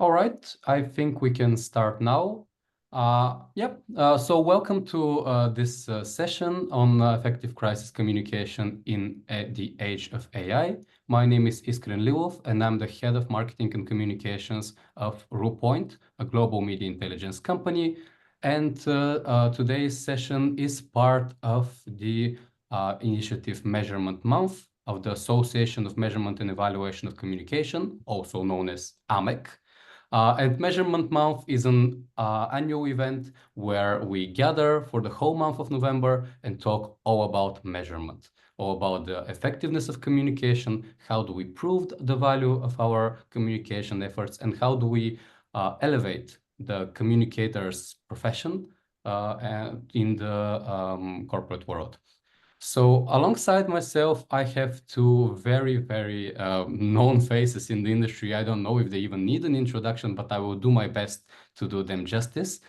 All right, I think we can start now. So welcome to this session on effective crisis communication in the age of AI. My name is Iskren Lilov, and I'm the head of marketing and communications of Ruepoint, a global media intelligence company. And today's session is part of the initiative Measurement Month of the Association of Measurement and Evaluation of Communication, also known as AMEC. And Measurement Month is an annual event where we gather for the whole month of November and talk all about measurement, all about the effectiveness of communication, how do we prove the value of our communication efforts, and how do we elevate the communicator's profession in the corporate world. So alongside myself, I have two very known faces in the industry. I don't know if they even need an introduction, but I will do my best to do them justice.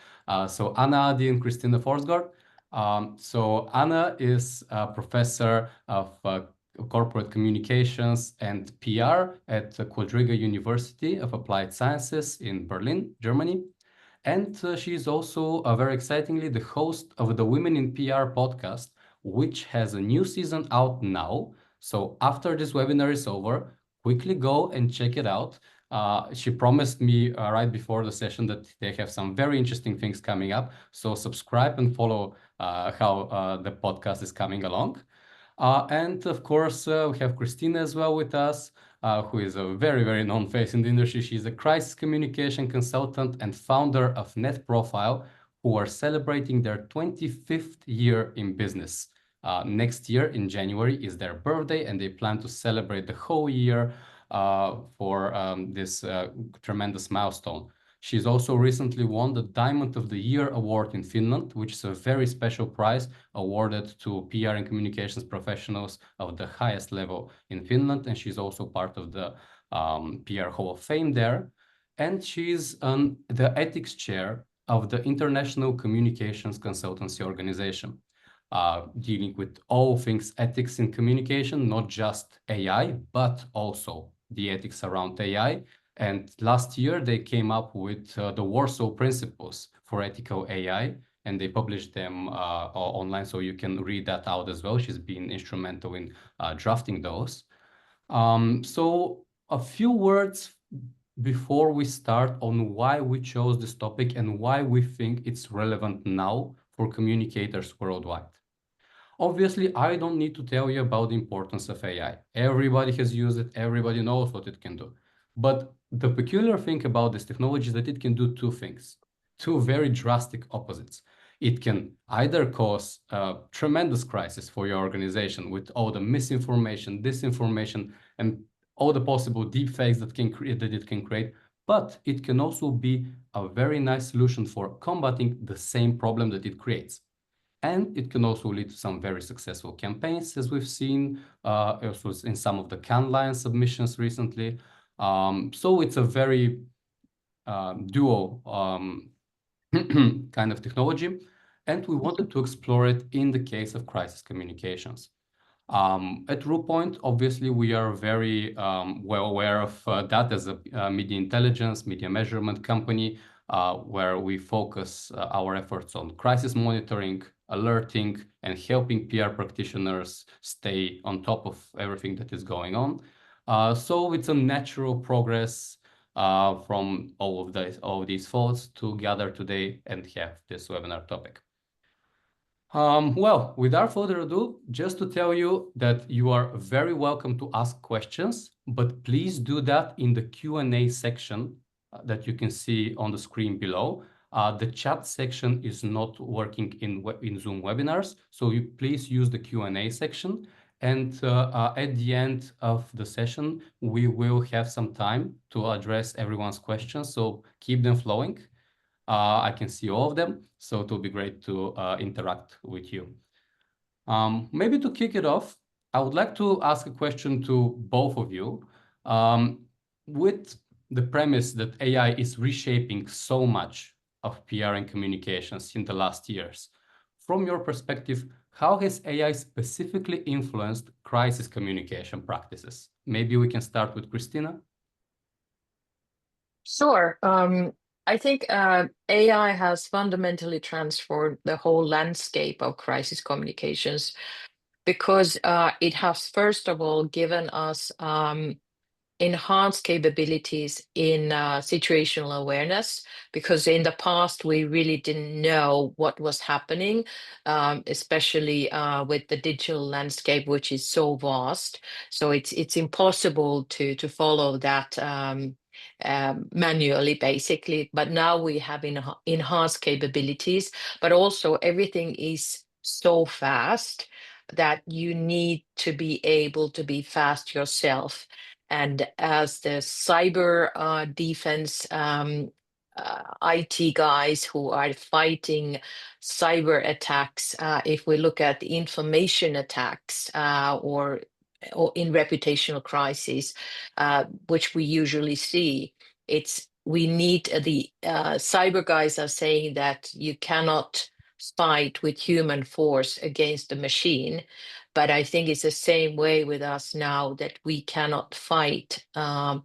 So Anna Adi and Christina Forsgaard. So Anna is a professor of corporate communications and PR at Quadriga University of Applied Sciences in Berlin, Germany. And she is also, very excitingly, the host of the Women in PR podcast, which has a new season out now. So after this webinar is over, quickly go and check it out. She promised me right before the session that they have some very interesting things coming up. So subscribe and follow how the podcast is coming along. And of course, we have Christina as well with us, who is a very known face in the industry. She's a crisis communication consultant and founder of Net Profile, who are celebrating their 25th year in business. Next year in January is their birthday, and they plan to celebrate the whole year for this tremendous milestone. She's also recently won the Diamond of the Year award in Finland, which is a very special prize awarded to PR and communications professionals of the highest level in Finland. And she's also part of the PR Hall of Fame there. And she's the ethics chair of the International Communications Consultancy Organization, dealing with all things ethics in communication, not just AI, but also the ethics around AI. And last year, they came up with the Warsaw Principles for Ethical AI, and they published them online, so you can read that out as well. She's been instrumental in drafting those. So a few words before we start on why we chose this topic and why we think it's relevant now for communicators worldwide. Obviously, I don't need to tell you about the importance of AI. Everybody has used it, everybody knows what it can do. But the peculiar thing about this technology is that it can do two things, two very drastic opposites. It can either cause a tremendous crisis for your organization with all the misinformation, disinformation, and all the possible deepfakes that it can create, but it can also be a very nice solution for combating the same problem that it creates. And it can also lead to some very successful campaigns, as we've seen also in some of the Cannes Lions submissions recently. So it's a very dual kind of technology, and we wanted to explore it in the case of crisis communications. At Ruepoint, obviously, we are very well aware of that as a media intelligence, media measurement company, where we focus our efforts on crisis monitoring, alerting, and helping PR practitioners stay on top of everything that is going on. So it's a natural progress from all of these thoughts to gather today and have this webinar topic. Well, without further ado, just to tell you that you are very welcome to ask questions, but please do that in the Q&A section that you can see on the screen below. The chat section is not working in Zoom webinars, so you please use the Q&A section. And at the end of the session, we will have some time to address everyone's questions, so keep them flowing. I can see all of them, so it will be great to interact with you. Maybe to kick it off, I would like to ask a question to both of you. With the premise that AI is reshaping so much of PR and communications in the last years, from your perspective, how has AI specifically influenced crisis communication practices? Maybe we can start with Christina. Sure. I think AI has fundamentally transformed the whole landscape of crisis communications because it has, first of all, given us enhanced capabilities in situational awareness, because in the past we really didn't know what was happening, especially with the digital landscape, which is so vast. So it's impossible to follow that manually, basically. But now we have enhanced capabilities, but also everything is so fast that you need to be able to be fast yourself. And as the cyber defense IT guys who are fighting cyber attacks, if we look at the information attacks or in reputational crises, which we usually see, we need the cyber guys are saying that you cannot fight with human force against the machine. But I think it's the same way with us now, that we cannot fight the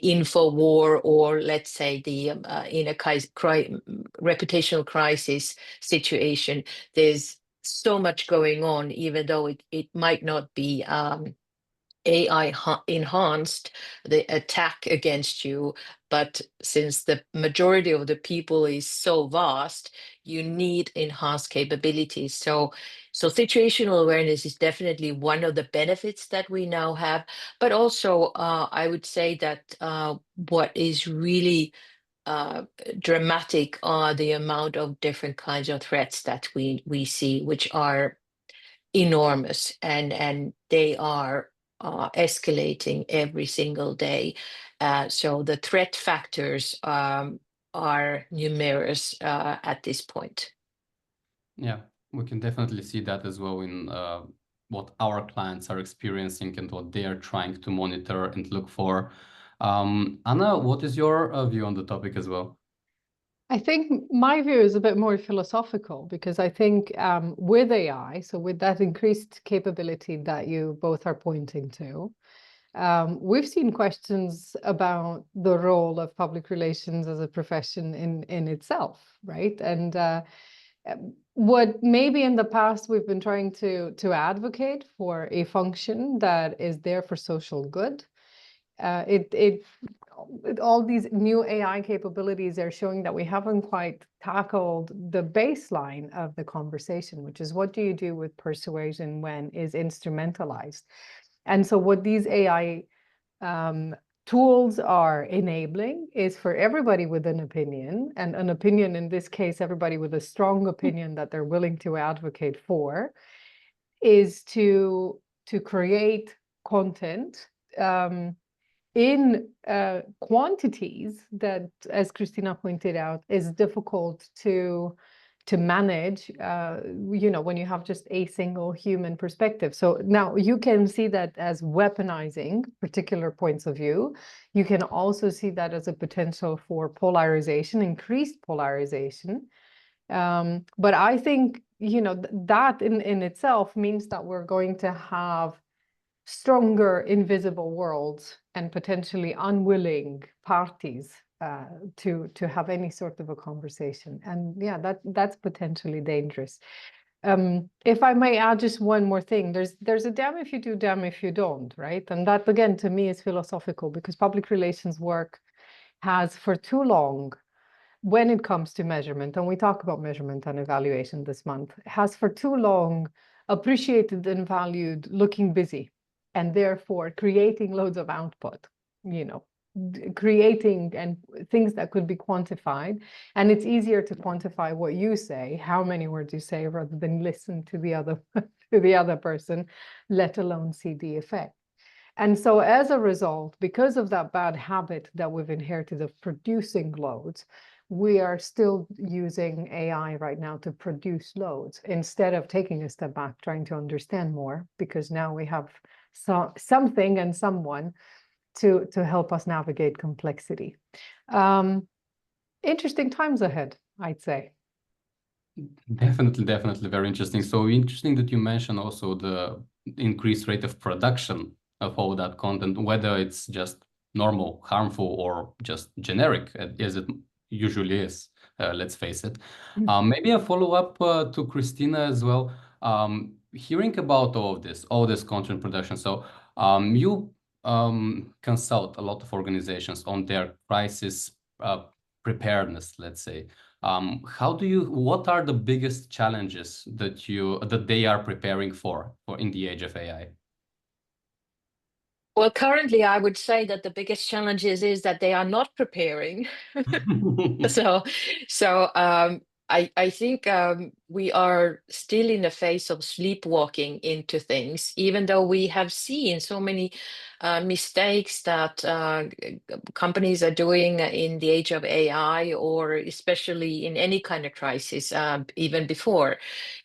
info war, or let's say the in a reputational crisis situation. There's so much going on, even though it might not be AI enhanced the attack against you. But since the majority of the people is so vast, you need enhanced capabilities. So situational awareness is definitely one of the benefits that we now have. But also, I would say that what is really dramatic are the amount of different kinds of threats that we see, which are enormous, and they are escalating every single day. So the threat factors are numerous at this point. Yeah, we can definitely see that as well in what our clients are experiencing and what they are trying to monitor and look for. Anna, what is your view on the topic as well? I think my view is a bit more philosophical, because I think with AI, so with that increased capability that you both are pointing to, we've seen questions about the role of public relations as a profession in itself, right? And what maybe in the past we've been trying to advocate for a function that is there for social good. All these new AI capabilities are showing that we haven't quite tackled the baseline of the conversation, which is, what do you do with persuasion when is instrumentalized? And so what these AI tools are enabling is for everybody with an opinion, and an opinion in this case, everybody with a strong opinion that they're willing to advocate for, is to create content in quantities that, as Christina pointed out, is difficult to manage, when you have just a single human perspective. So now you can see that as weaponizing particular points of view. You can also see that as a potential for polarization, increased polarization. But I think, that in itself means that we're going to have stronger invisible worlds and potentially unwilling parties to have any sort of a conversation. And yeah, that's potentially dangerous. If I may add just one more thing, there's a damn if you do, damn if you don't, right? And that, again, to me is philosophical, because public relations work has for too long, when it comes to measurement, and we talk about measurement and evaluation this month, has for too long appreciated and valued looking busy, and therefore creating loads of output, creating and things that could be quantified. And it's easier to quantify what you say, how many words you say, rather than listen to the other to the other person, let alone see the effect. And so as a result, because of that bad habit that we've inherited of producing loads, we are still using AI right now to produce loads, instead of taking a step back, trying to understand more, because now we have something and someone to help us navigate complexity. Interesting times ahead, I'd say. Definitely very interesting. So interesting that you mentioned also the increased rate of production of all that content, whether it's just normal, harmful, or just generic, as it usually is. Let's face it. Maybe a follow-up to Christina as well. Hearing about all this content production. So you consult a lot of organizations on their crisis preparedness, let's say. What are the biggest challenges that they are preparing for in the age of AI? Well, currently, I would say that the biggest challenge is that they are not preparing. So, I think we are still in a phase of sleepwalking into things, even though we have seen so many mistakes that companies are doing in the age of AI, or especially in any kind of crisis, even before.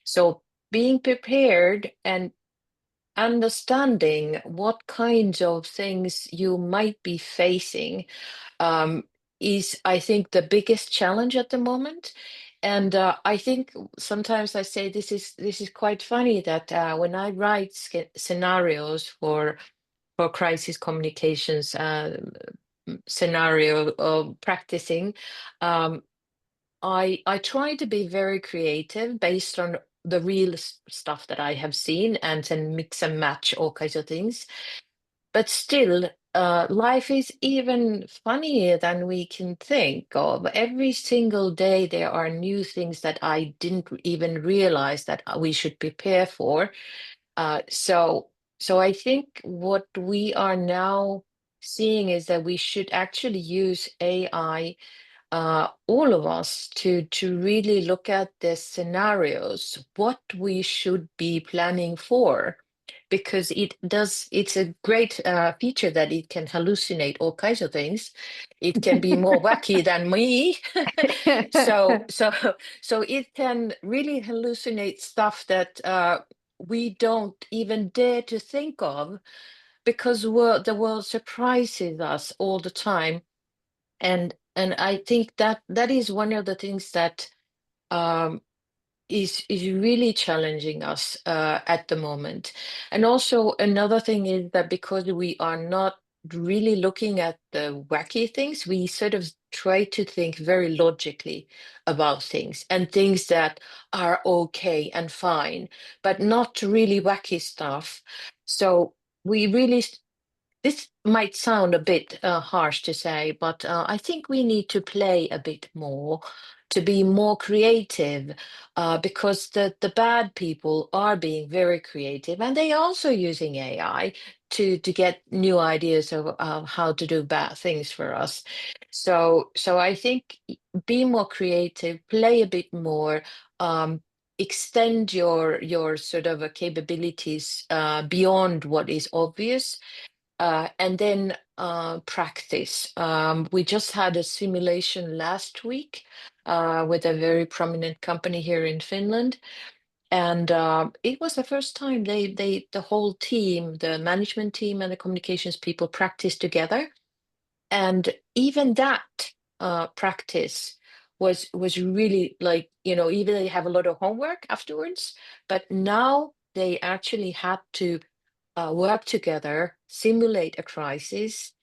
So, being prepared and understanding what kinds of things you might be facing um, is, I think, the biggest challenge at the moment. And I think sometimes I say this is quite funny that when I write scenarios for crisis communications scenario practicing, um, I try to be very creative based on the real stuff that I have seen, and then mix and match all kinds of things. But still, life is even funnier than we can think of. Every single day, there are new things that I didn't even realize that we should prepare for. So I think what we are now seeing is that we should actually use AI, all of us, to really look at the scenarios, what we should be planning for, because it's a great feature that it can hallucinate all kinds of things. It can be more wacky than me. so so so it can really hallucinate stuff that we don't even dare to think of, because the world surprises us all the time. And I think that is one of the things that um, is really challenging us at the moment. And also another thing is that because we are not really looking at the wacky things, we sort of try to think very logically about things, and things that are okay and fine, but not really wacky stuff. So we really this might sound a bit harsh to say, but I think we need to play a bit more, to be more creative, because the bad people are being very creative, and they are also using AI to get new ideas of how to do bad things for us. So I think be more creative, play a bit more. Extend your sort of capabilities beyond what is obvious, and then practice. We just had a simulation last week with a very prominent company here in Finland. And it was the first time the whole team, the management team and the communications people, practiced together. And even that practice was really, like, even they have a lot of homework afterwards, but now they actually had to work together, simulate a crisis,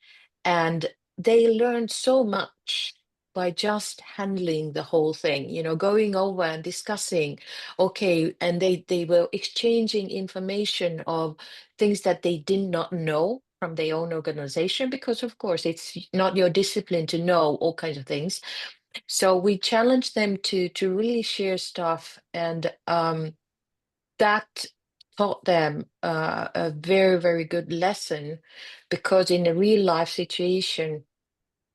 and they learned so much by just handling the whole thing, going over and discussing. Okay, and they were exchanging information of things that they did not know from their own organization, because of course it's not your discipline to know all kinds of things. So we challenged them to really share stuff, and that taught them a very, very good lesson, because in a real life situation,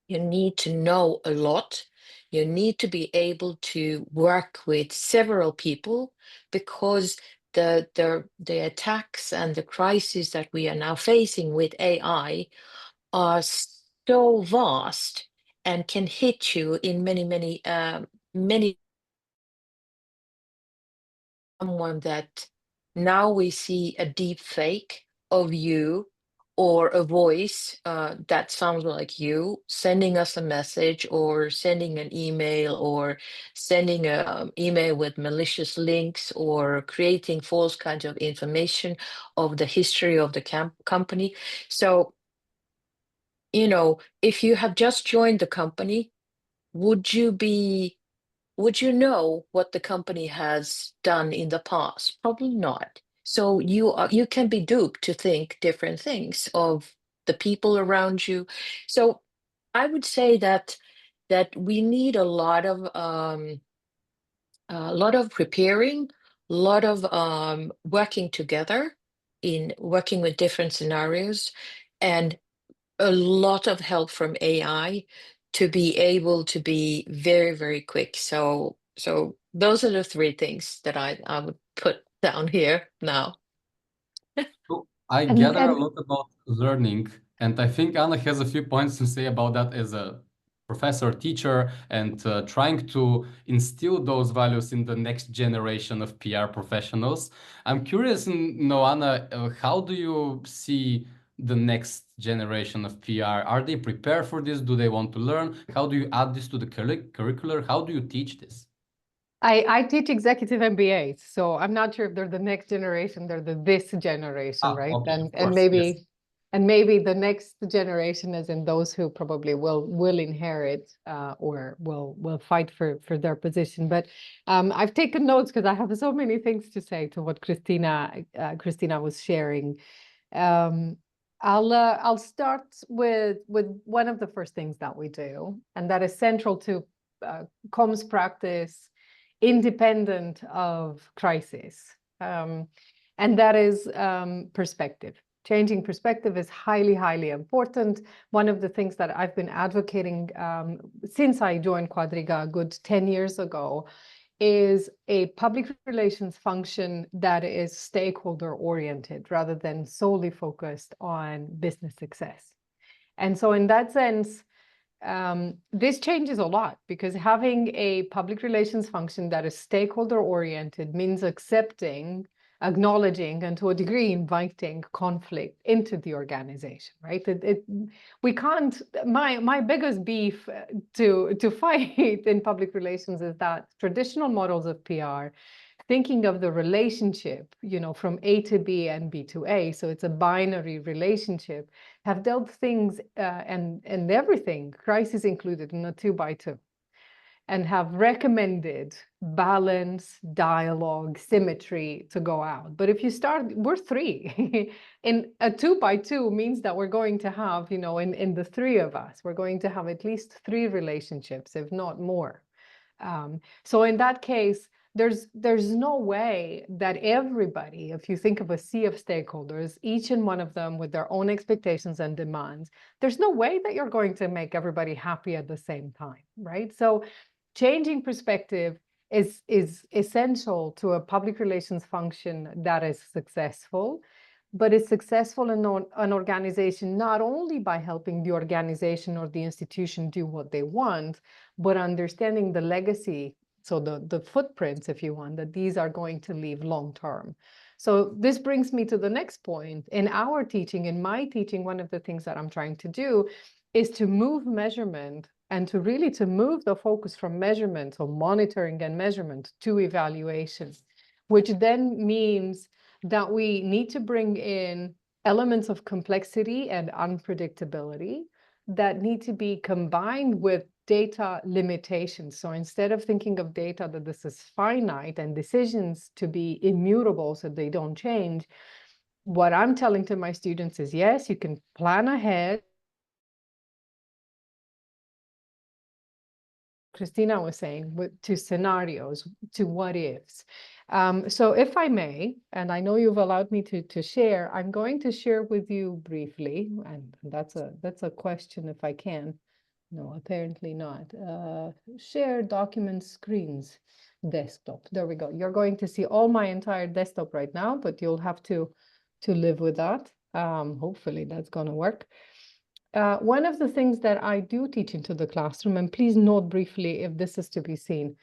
you need to know a lot. You need to be able to work with several people, because the attacks and the crises that we are now facing with AI are so vast and can hit you in many. Someone that now we see a deep fake of you, or a voice that sounds like you, sending us a message, or sending an email, or sending an email with malicious links, or creating false kinds of information of the history of the company. So you know, if you have just joined the company, would you know what the company has done in the past? Probably not. So you can be duped to think different things of the people around you. So I would say that we need a lot of preparing, a lot of working together in working with different scenarios, and a lot of help from AI to be able to be very, very quick. So those are the three things that I would put down here now. So I And gather a lot about learning, and I think Anna has a few points to say about that as a professor, teacher, and trying to instill those values in the next generation of PR professionals. I'm curious, Anna, how do you see the next generation of PR? Are they prepared for this? Do they want to learn? How do you add this to the curricular? How do you teach this? I teach executive MBAs, so I'm not sure if they're the next generation, they're this generation, right? Okay, of And course, yes. maybe the next generation is in those who probably will inherit or will fight for their position. But I've taken notes because I have so many things to say to what Christina was sharing. I'll start with one of the first things that we do, and that is central to comms practice, independent of crisis. And that is perspective. Changing perspective is highly, highly important. One of the things that I've been advocating since I joined Quadriga a good 10 years ago is a public relations function that is stakeholder oriented rather than solely focused on business success. And so in that sense, this changes a lot because having a public relations function that is stakeholder oriented means accepting, acknowledging, and to a degree inviting conflict into the organization, right? We can't. My biggest beef to fight in public relations is that traditional models of PR, thinking of the relationship, from A to B and B to A, so it's a binary relationship, have dealt things and everything, crisis included, in a 2x2, and have recommended balance, dialogue, symmetry to go out. But if you start, we're three. In a 2x2 means that we're going to have, in the three of us, we're going to have at least 3 relationships, if not more. So in that case, there's no way that everybody, if you think of a sea of stakeholders, each and one of them with their own expectations and demands, there's no way that you're going to make everybody happy at the same time, right? So changing perspective is essential to a public relations function that is successful, but is successful in an organization not only by helping the organization or the institution do what they want, but understanding the legacy, so the footprints, if you want, that these are going to leave long term. So this brings me to the next point. In our teaching, in my teaching, one of the things that I'm trying to do is to move measurement and to move the focus from measurement, so monitoring and measurement, to evaluation, which then means that we need to bring in elements of complexity and unpredictability that need to be combined with data limitations. So instead of thinking of data that this is finite and decisions to be immutable so they don't change, what I'm telling to my students is, yes, you can plan ahead. Christina was saying, to scenarios, to what ifs. So if I may, and I know you've allowed me to share, I'm going to share with you briefly, and that's a question if I can. No, apparently not. Share document screens, desktop. There we go. You're going to see all my entire desktop right now, but you'll have to live with that. Hopefully that's going to work. One of the things that I do teach into the classroom, and please note briefly if this is to be seen,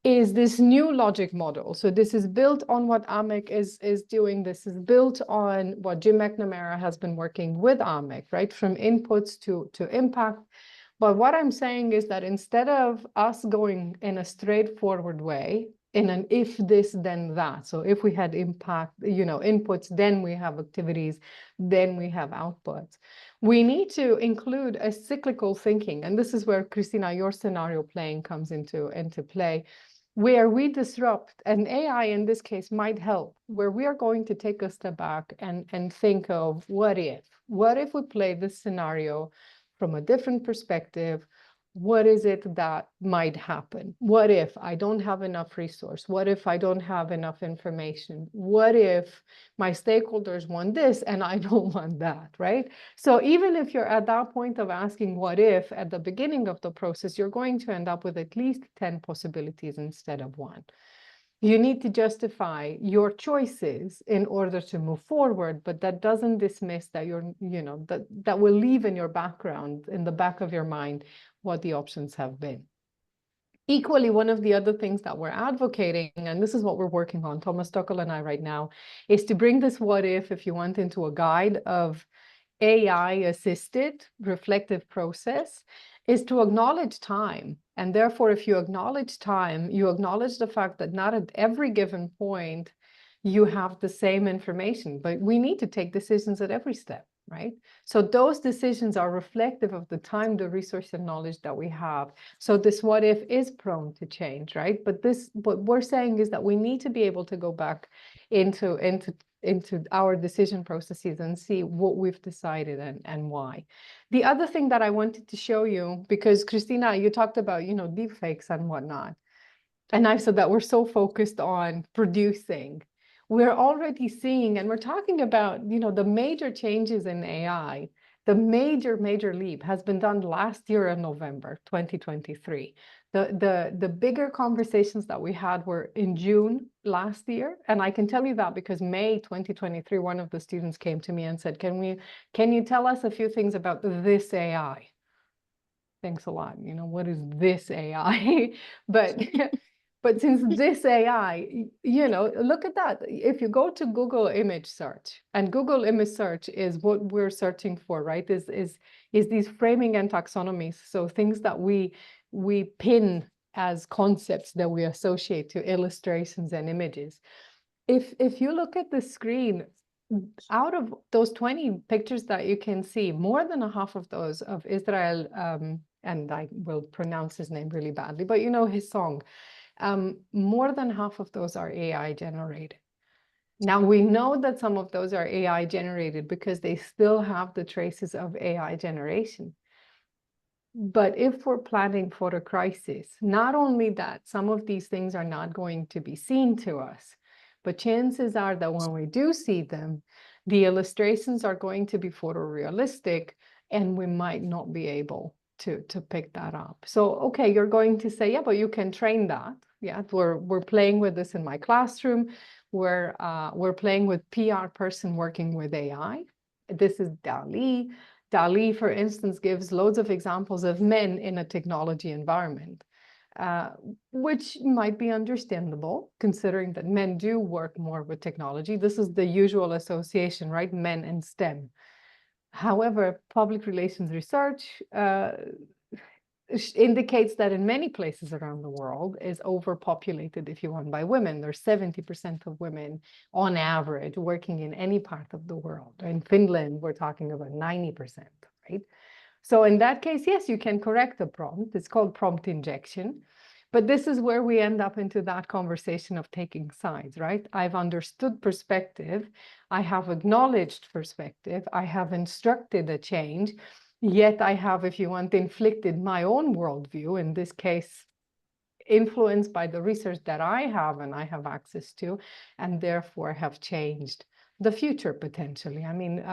is this new logic model. So this is built on what AMEC is doing. This is built on what Jim McNamara has been working with AMEC, right? From inputs to impact. But what I'm saying is that instead of us going in a straightforward way, in an if this, then that. So if we had impact, inputs, then we have activities, then we have outputs. We need to include a cyclical thinking. And this is where, Christina, your scenario playing comes into play, where we disrupt, and AI in this case might help, where we are going to take a step back and think of what if we play this scenario from a different perspective. What is it that might happen? What if I don't have enough resource? What if I don't have enough information? What if my stakeholders want this and I don't want that, right? So even if you're at that point of asking what if at the beginning of the process, you're going to end up with at least 10 possibilities instead of one. You need to justify your choices in order to move forward, but that doesn't dismiss that that will leave in your background, in the back of your mind, what the options have been. Equally, one of the other things that we're advocating, and this is what we're working on, Thomas Tuchel and I right now, is to bring this what if you want, into a guide of AI-assisted reflective process, is to acknowledge time. And therefore, if you acknowledge time, you acknowledge the fact that not at every given point you have the same information, but we need to take decisions at every step, right? So those decisions are reflective of the time, the resource, and knowledge that we have. So this what if is prone to change, right? But what we're saying is that we need to be able to go back into our decision processes and see what we've decided and why. The other thing that I wanted to show you, because Christina, you talked about, deepfakes and whatnot. And I've said that we're so focused on producing. We're already seeing, and we're talking about, the major changes in AI. The major leap has been done last year in November 2023. The bigger conversations that we had were in June last year. And I can tell you that because May 2023, one of the students came to me and said, can you tell us a few things about this AI? Thanks a lot. What is this AI? But since this AI, look at that. If you go to Google image search, and Google image search is what we're searching for, right? Is these framing and taxonomies. So things that we pin as concepts that we associate to illustrations and images. If you look at the screen, out of those 20 pictures that you can see, more than a half of those of Israel, and I will pronounce his name really badly, but his song, more than half of those are AI generated. Now we know that some of those are AI generated because they still have the traces of AI generation. But if we're planning for a crisis, not only that some of these things are not going to be seen to us, but chances are that when we do see them, the illustrations are going to be photorealistic, and we might not be able to pick that up. So, okay, you're going to say, yeah, but you can train that. Yeah, we're playing with this in my classroom. We're playing with PR person working with AI. This is DALL-E. DALL-E, for instance, gives loads of examples of men in a technology environment. Which might be understandable, considering that men do work more with technology. This is the usual association, right? Men and STEM. However, public relations research indicates that in many places around the world is overpopulated, if you want, by women. There's 70% of women on average working in any part of the world. In Finland, we're talking about 90%, right? So in that case, yes, you can correct the prompt. It's called prompt injection. But this is where we end up into that conversation of taking sides, right? I've understood perspective. I have acknowledged perspective. I have instructed a change. Yet I have, if you want, inflicted my own worldview, in this case, influenced by the research that I have and I have access to, and therefore have changed the future potentially. I mean,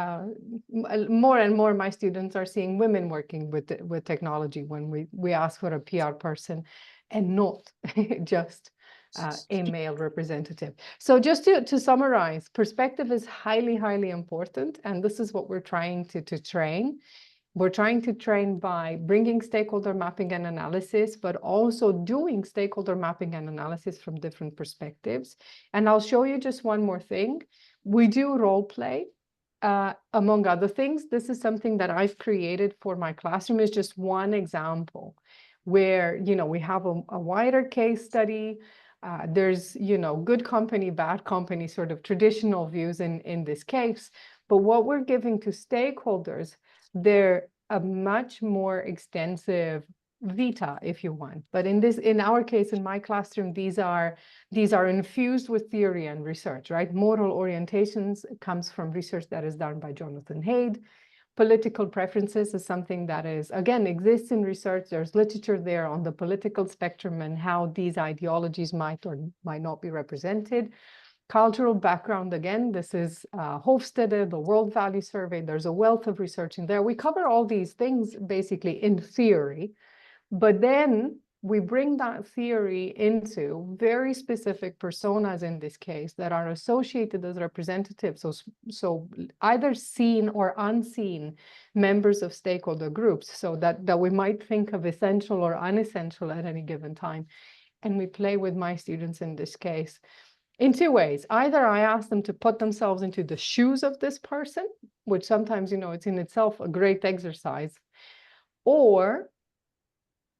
more and more my students are seeing women working with technology when we ask for a PR person and not just a male representative. So just to summarize, perspective is highly, highly important. And this is what we're trying to train. We're trying to train by bringing stakeholder mapping and analysis, but also doing stakeholder mapping and analysis from different perspectives. And I'll show you just one more thing. We do role play, among other things. This is something that I've created for my classroom. Is just one example where, we have a wider case study. There's, good company, bad company, sort of traditional views in this case. But what we're giving to stakeholders, they're a much more extensive vita, if you want. But in our case, in my classroom, these are infused with theory and research, right? Moral orientations comes from research that is done by Jonathan Haidt. Political preferences is something that is, again, exists in research. There's literature there on the political spectrum and how these ideologies might or might not be represented. Cultural background, again, this is Hofstede, the World Value Survey. There's a wealth of research in there. We cover all these things basically in theory, but then we bring that theory into very specific personas in this case that are associated as representatives. So either seen or unseen members of stakeholder groups, so that we might think of essential or unessential at any given time. And we play with my students in this case in two ways. Either I ask them to put themselves into the shoes of this person, which sometimes, it's in itself a great exercise, or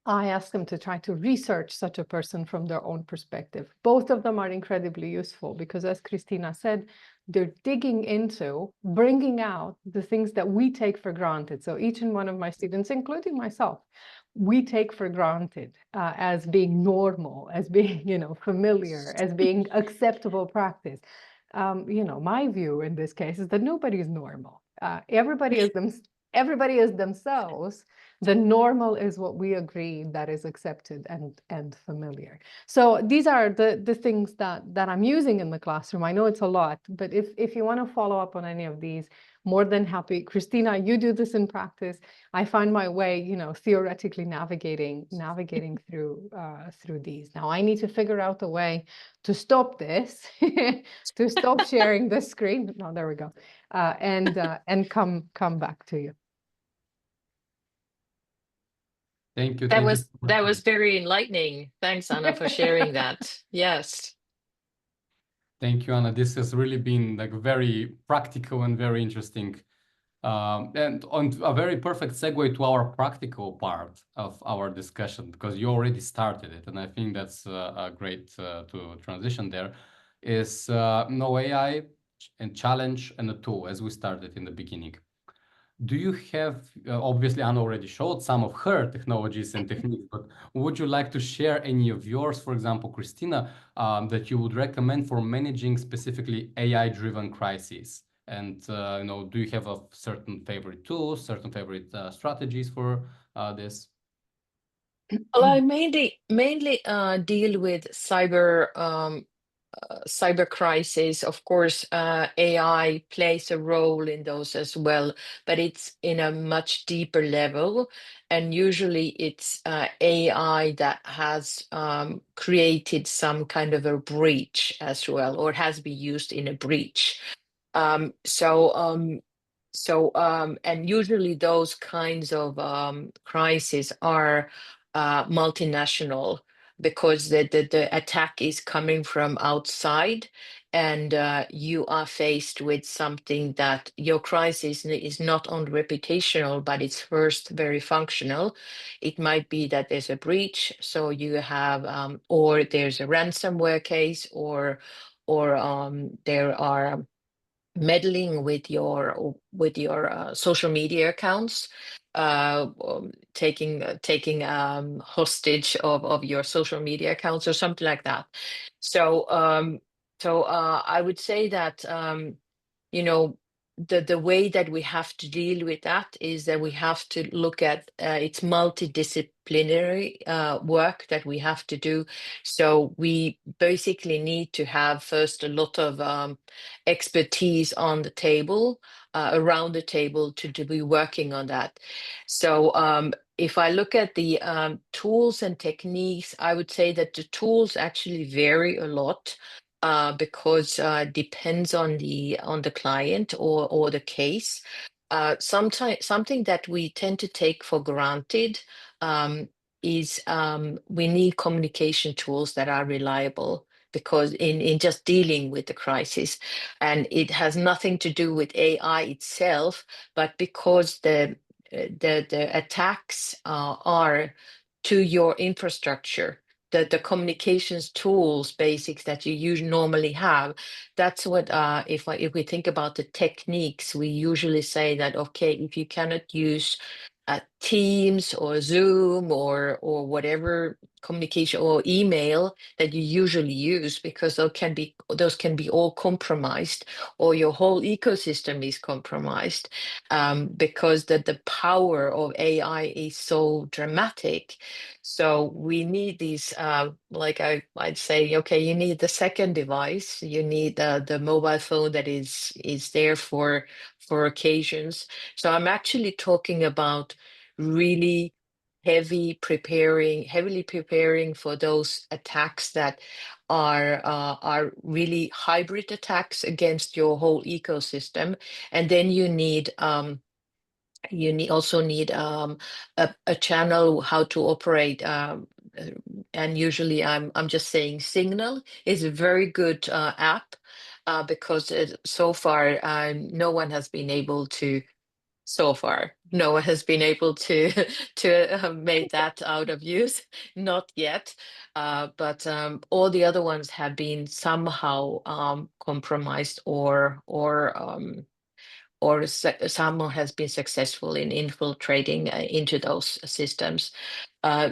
I ask them to try to research such a person from their own perspective. Both of them are incredibly useful because, as Christina said, they're digging into bringing out the things that we take for granted. So each and one of my students, including myself, we take for granted as being normal, as being, familiar, as being acceptable practice. My view in this case is that nobody is normal. Everybody is themselves. The normal is what we agree that is accepted and familiar. So these are the things that I'm using in the classroom. I know it's a lot, but if you want to follow up on any of these, more than happy. Christina, you do this in practice. I find my way, theoretically navigating through these. Now I need to figure out a way to stop this, to stop sharing the screen. No, there we go, and come back to you. Thank you. That Thank you was so much. that was very enlightening. Thanks, Anna, for sharing that. Yes. Thank you, Anna. This has really been like very practical and very interesting. And on a very perfect segue to our practical part of our discussion, because you already started it, and I think that's a great to transition there, is no AI and challenge and a tool, as we started in the beginning. Do you have, obviously Anna already showed some of her technologies and techniques, but would you like to share any of yours, for example, Christina, that you would recommend for managing specifically AI-driven crises? And, do you have a certain favorite tools, certain favorite strategies for this? Well, I mainly deal with cyber crisis. Of course, AI plays a role in those as well, but it's in a much deeper level. And usually it's AI that has created some kind of a breach as well, or has been used in a breach. And usually those kinds of crises are multinational, because the attack is coming from outside, and you are faced with something that your crisis is not only reputational, but it's first very functional. It might be that there's a breach, so you have, or there's a ransomware case, or there are meddling with your social media accounts, taking hostage of your social media accounts or something like that. So I would say that you know the way that we have to deal with that is that we have to look at it's multidisciplinary work that we have to do. So we basically need to have first a lot of expertise on the table, around the table, to be working on that. So if I look at the tools and techniques, I would say that the tools actually vary a lot, because depends on the client or the case. Sometimes something that we tend to take for granted is we need communication tools that are reliable, because in just dealing with the crisis, and it has nothing to do with AI itself, but because the attacks are to your infrastructure, the communications tools basics that you usually normally have. That's what if we think about the techniques, we usually say that, okay, if you cannot use Teams or Zoom or whatever communication or email that you usually use, because those can be all compromised, or your whole ecosystem is compromised, because the power of AI is so dramatic. So we need these, like I'd say, okay, you need the second device, you need the mobile phone that is there for occasions. So I'm actually talking about really heavily preparing for those attacks that are really hybrid attacks against your whole ecosystem. And then you also need a channel how to operate. And usually I'm just saying Signal is a very good app, because so far no one has been able to make that out of use, not yet. But all the other ones have been somehow compromised, or someone has been successful in infiltrating into those systems.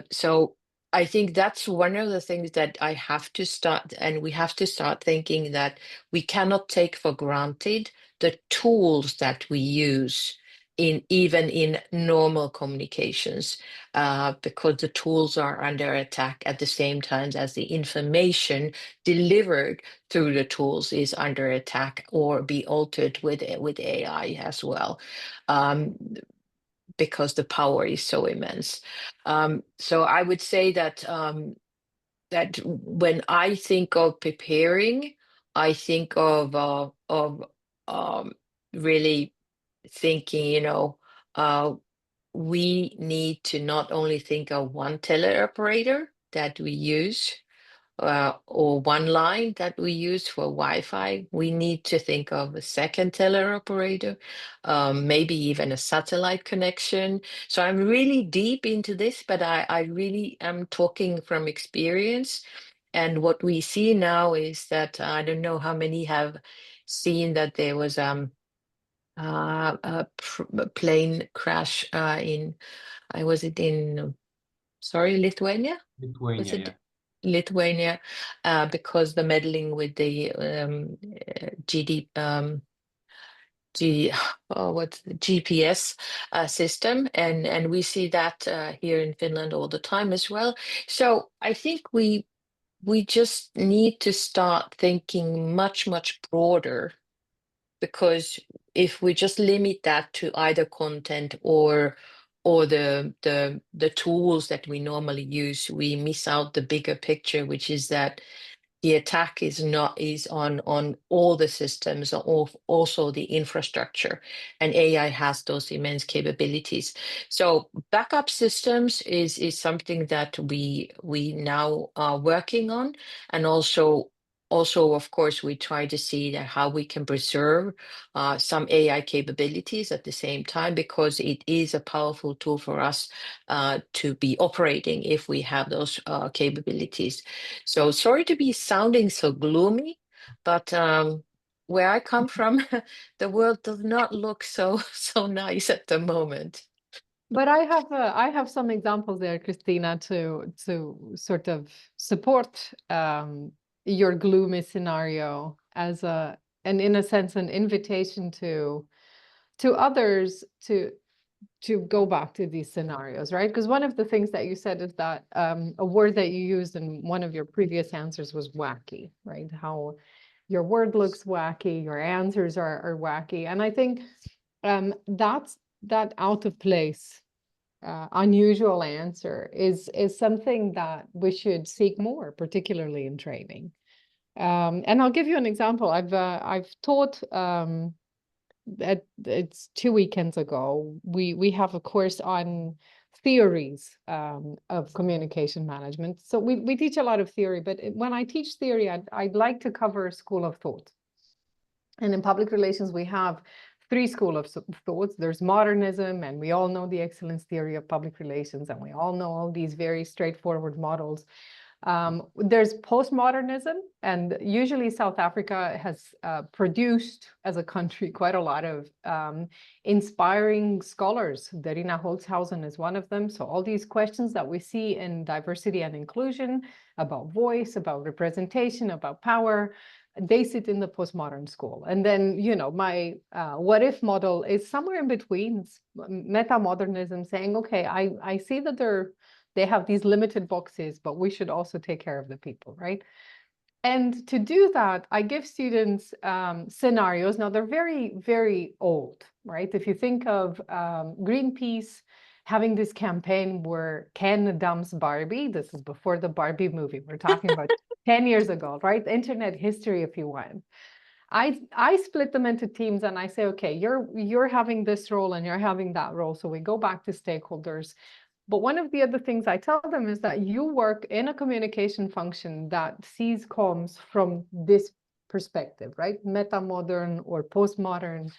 So I think that's one of the things that I have to start, and we have to start thinking that we cannot take for granted the tools that we use even in normal communications, because the tools are under attack at the same time as the information delivered through the tools is under attack or be altered with AI as well, because the power is so immense. So I would say that that when I think of preparing, I think of really thinking, we need to not only think of one teleoperator that we use, or one line that we use for Wi-Fi. We need to think of a second teleoperator, maybe even a satellite connection. So I'm really deep into this, but I really am talking from experience. And what we see now is that I don't know how many have seen that there was a plane crash in, was it in, sorry, Lithuania? Was Lithuania, it Lithuania? Because the meddling with the what's the GPS system, and we see that here in Finland all the time as well. So I think we just need to start thinking much broader, because if we just limit that to either content or the tools that we normally use, we miss out the bigger picture, which is that the attack is on all the systems, or also the infrastructure, and AI has those immense capabilities. So backup systems is something that we now are working on, and also of course we try to see that how we can preserve some AI capabilities at the same time, because it is a powerful tool for us to be operating if we have those capabilities. So sorry to be sounding so gloomy, but where I come from, the world does not look so nice at the moment. But I have some examples there, Christina, to sort of support your gloomy scenario as and in a sense an invitation to others to go back to these scenarios, right? Because one of the things that you said is that a word that you used in one of your previous answers was wacky, right? How your word looks wacky, your answers are wacky. And I think that out of place, unusual answer is something that we should seek more, particularly in training. And I'll give you an example. I've taught it's 2 weekends ago. We have a course on theories of communication management. So we teach a lot of theory, but when I teach theory, I'd like to cover a school of thought. And in public relations, we have 3 schools of thoughts. There's modernism, and we all know the excellence theory of public relations, and we all know all these very straightforward models. There's postmodernism, and usually South Africa has produced as a country quite a lot of inspiring scholars. Darina Holzhausen is one of them. So all these questions that we see in diversity and inclusion about voice, about representation, about power, they sit in the postmodern school. And then, you know, my what if model is somewhere in between. It's meta-modernism, saying, okay, I see that they have these limited boxes, but we should also take care of the people, right? And to do that, I give students scenarios. Now, they're very, very old, right? If you think of Greenpeace having this campaign where Ken dumps Barbie, this is before the Barbie movie. We're talking about 10 years ago, right? Internet history, if you want. I split them into teams and I say, okay, you're having this role and you're having that role. So we go back to stakeholders. But one of the other things I tell them is that you work in a communication function that sees comms from this perspective, right? Meta-modern or postmodern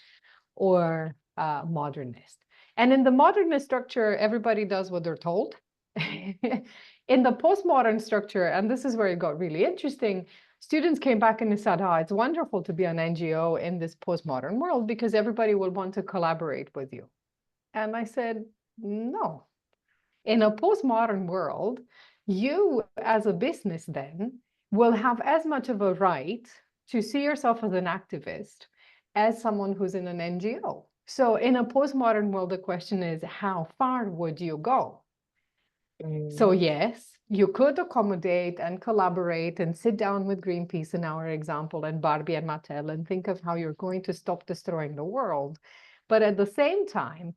or modernist. And in the modernist structure, everybody does what they're told. In the postmodern structure, and this is where it got really interesting, students came back and they said, oh, it's wonderful to be an NGO in this postmodern world because everybody will want to collaborate with you. And I said, no. In a postmodern world, you as a business then will have as much of a right to see yourself as an activist as someone who's in an NGO. So in a postmodern world, the question is, how far would you go? So yes, you could accommodate and collaborate and sit down with Greenpeace in our example and Barbie and Mattel and think of how you're going to stop destroying the world. But at the same time,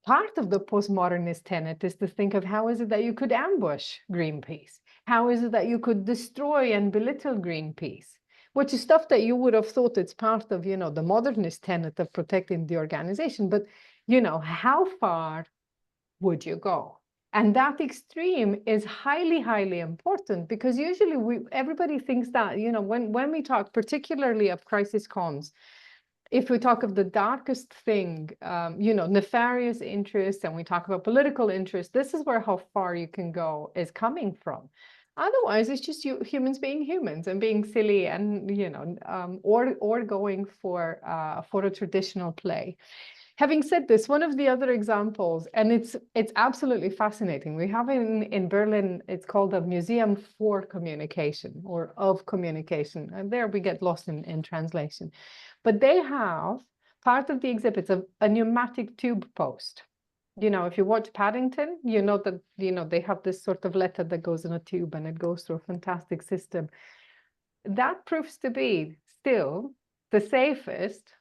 part of the postmodernist tenet is to think of how is it that you could ambush Greenpeace? How is it that you could destroy and belittle Greenpeace? Which is stuff that you would have thought it's part of, you know, the modernist tenet of protecting the organization. But, you know, how far would you go? And that extreme is highly, highly important because usually everybody thinks that, you know, when we talk particularly of crisis comms, if we talk of the darkest thing, you know, nefarious interests, and we talk about political interests, this is where how far you can go is coming from. Otherwise, it's just humans being humans and being silly and, you know, or going for a traditional play. Having said this, one of the other examples, and it's absolutely fascinating. We have in Berlin, it's called a Museum for Communication or of Communication. And there we get lost in translation. But they have part of the exhibits of a pneumatic tube post. You know, if you watch Paddington, you know that, you know, they have this sort of letter that goes in a tube and it goes through a fantastic system. That proves to be still the safest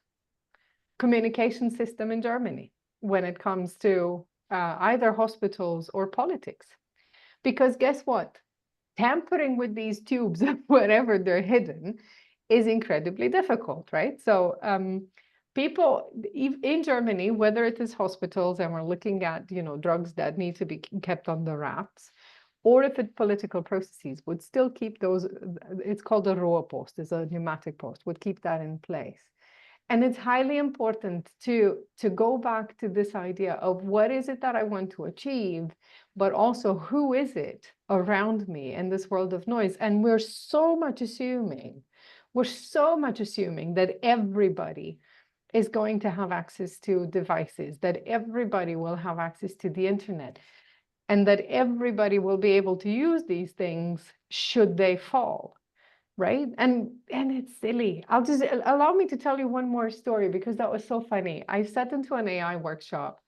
communication system in Germany when it comes to either hospitals or politics. Because guess what? Tampering with these tubes, wherever they're hidden, is incredibly difficult, right? So people in Germany, whether it is hospitals and we're looking at, you know, drugs that need to be kept on the wraps, or if it's political processes, would still keep those, it's called a Ruepoint, it's a pneumatic post, would keep that in place. And it's highly important to go back to this idea of what is it that I want to achieve, but also who is it around me in this world of noise. And we're so much assuming that everybody is going to have access to devices, that everybody will have access to the internet, and that everybody will be able to use these things should they fall. Right? And it's silly. I'll just allow me to tell you one more story because that was so funny. I sat into an AI workshop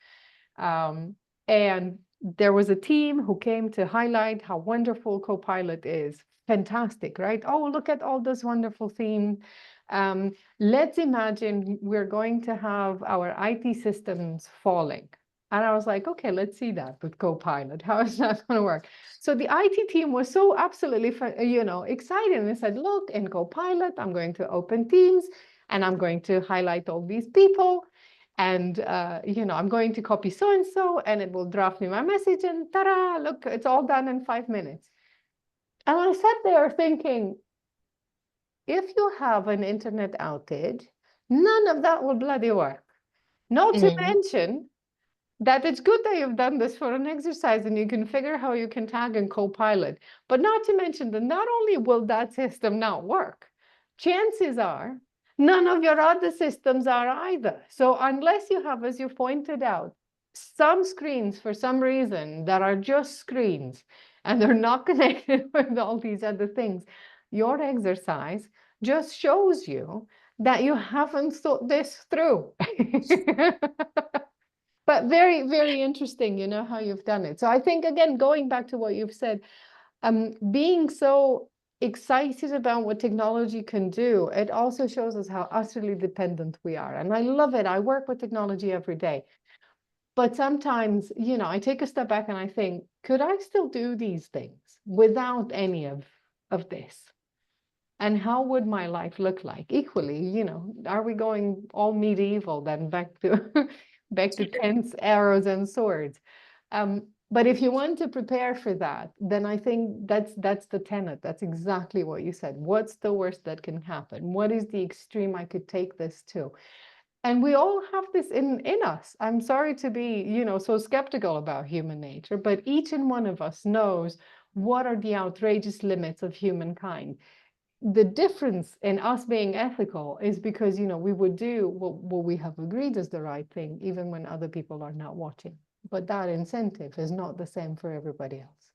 and there was a team who came to highlight how wonderful Copilot is. Fantastic, right? Oh, look at all those wonderful themes. Let's imagine we're going to have our IT systems falling. And I was like, okay, let's see that with Copilot. How is that going to work? So the IT team was so absolutely, you know, excited. And they said, look, in Copilot, I'm going to open Teams and I'm going to highlight all these people. And, you know, I'm going to copy so-and-so and it will draft me my message and ta-da, look, it's all done in 5 minutes. And I sat there thinking, if you have an internet outage, none of that will bloody work. Not to mention that it's good that you've done this for an exercise and you can figure how you can tag and co-pilot, but not to mention that not only will that system not work, chances are none of your other systems are either. So unless you have, as you pointed out, some screens for some reason that are just screens and they're not connected with all these other things, your exercise just shows you that you haven't thought this through. But very, very interesting, you know, how you've done it. So I think, again, going back to what you've said, being so excited about what technology can do, it also shows us how utterly dependent we are. And I love it. I work with technology every day. But sometimes, you know, I take a step back and I think, could I still do these things without any of this? And how would my life look like? Equally, you know, are we going all medieval then back to back to tents, arrows, and swords? But if you want to prepare for that, then I think that's the tenet. That's exactly what you said. What's the worst that can happen? What is the extreme I could take this to? And we all have this in us. I'm sorry to be, you know, so skeptical about human nature, but each and one of us knows what are the outrageous limits of humankind. The difference in us being ethical is because, you know, we would do what we have agreed is the right thing, even when other people are not watching. But that incentive is not the same for everybody else.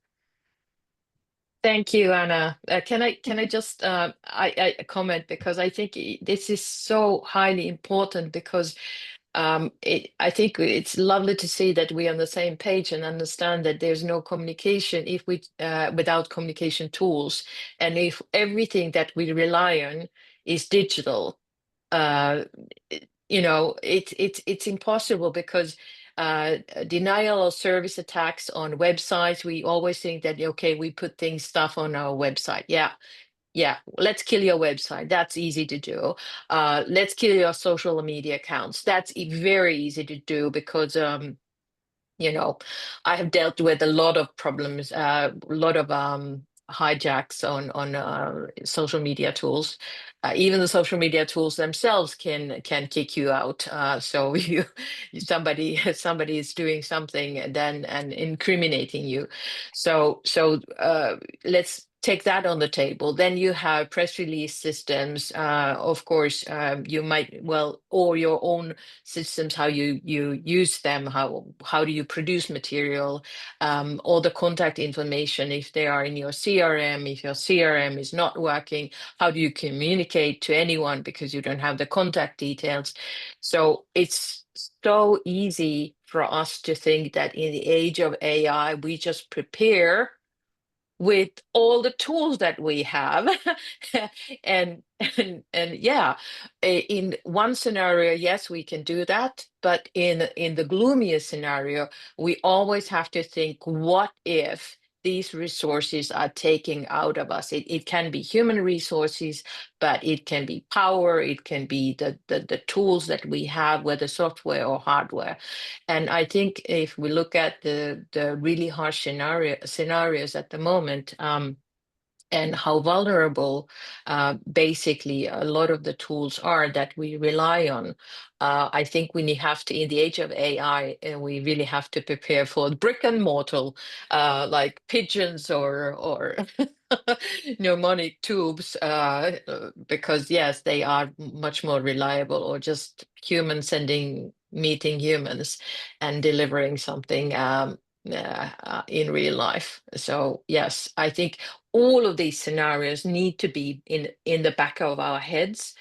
Thank you, Anna. Can I just I comment, because I think this is so highly important, because I think it's lovely to see that we're on the same page and understand that there's no communication if we without communication tools, and if everything that we rely on is digital, you know, it's impossible, because denial of service attacks on websites, we always think that, okay, we put stuff on our website. Yeah, let's kill your website. That's easy to do. Let's kill your social media accounts. That's very easy to do, because you know, I have dealt with a lot of problems, a lot of hijacks on social media tools. Even the social media tools themselves can kick you out. So somebody is doing something then and incriminating you. So let's take that on the table. Then you have press release systems. Of course, you might, well, or your own systems, how you use them, how do you produce material, all the contact information, if they are in your CRM, if your CRM is not working, how do you communicate to anyone because you don't have the contact details? So it's so easy for us to think that in the age of AI, we just prepare with all the tools that we have. and yeah, in one scenario, yes, we can do that, but in the gloomiest scenario, we always have to think, what if these resources are taking out of us? It can be human resources, but it can be power, it can be the tools that we have, whether software or hardware. And I think if we look at the really harsh scenarios at the moment, and how vulnerable basically a lot of the tools are that we rely on, I think we have to, in the age of AI, we really have to prepare for brick and mortar, like pigeons or pneumonic tubes, because yes, they are much more reliable, or just humans meeting humans and delivering something in real life. So yes, I think all of these scenarios need to be in the back of our heads,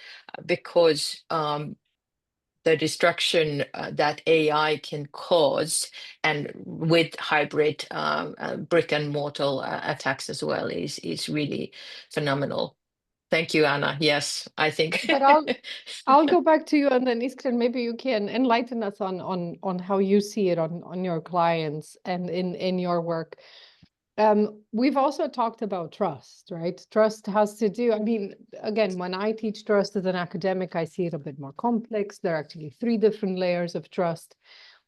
because the destruction that AI can cause, and with hybrid brick and mortar attacks as well, is really phenomenal. Thank you, Anna. Yes, I think. But I'll go back to you, and then Iskren, maybe you can enlighten us on how you see it on your clients and in your work. We've also talked about trust, right? Trust has to do, I mean, again, when I teach trust as an academic, I see it a bit more complex. There are actually 3 different layers of trust.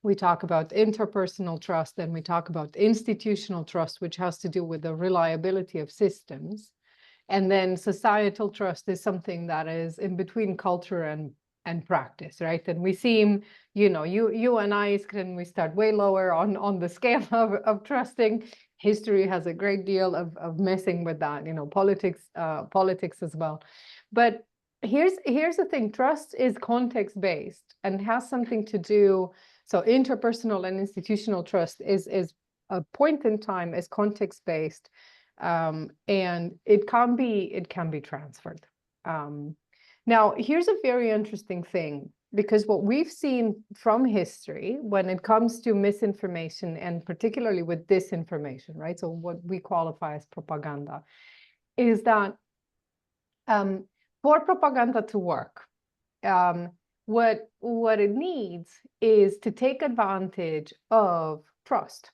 We talk about interpersonal trust, then we talk about institutional trust, which has to do with the reliability of systems. And then societal trust is something that is in between culture and and practice, right? And we seem, you and I, Iskren, we start way lower on the scale of trusting. History has a great deal of messing with that, politics as well. But here's the thing: trust is context based and has something to do. So interpersonal and institutional trust is a point in time, is context based, and it can be transferred. Now, here's a very interesting thing, because what we've seen from history when it comes to misinformation, and particularly with disinformation, right? So what we qualify as propaganda, is that for propaganda to work, what it needs is to take advantage of trust.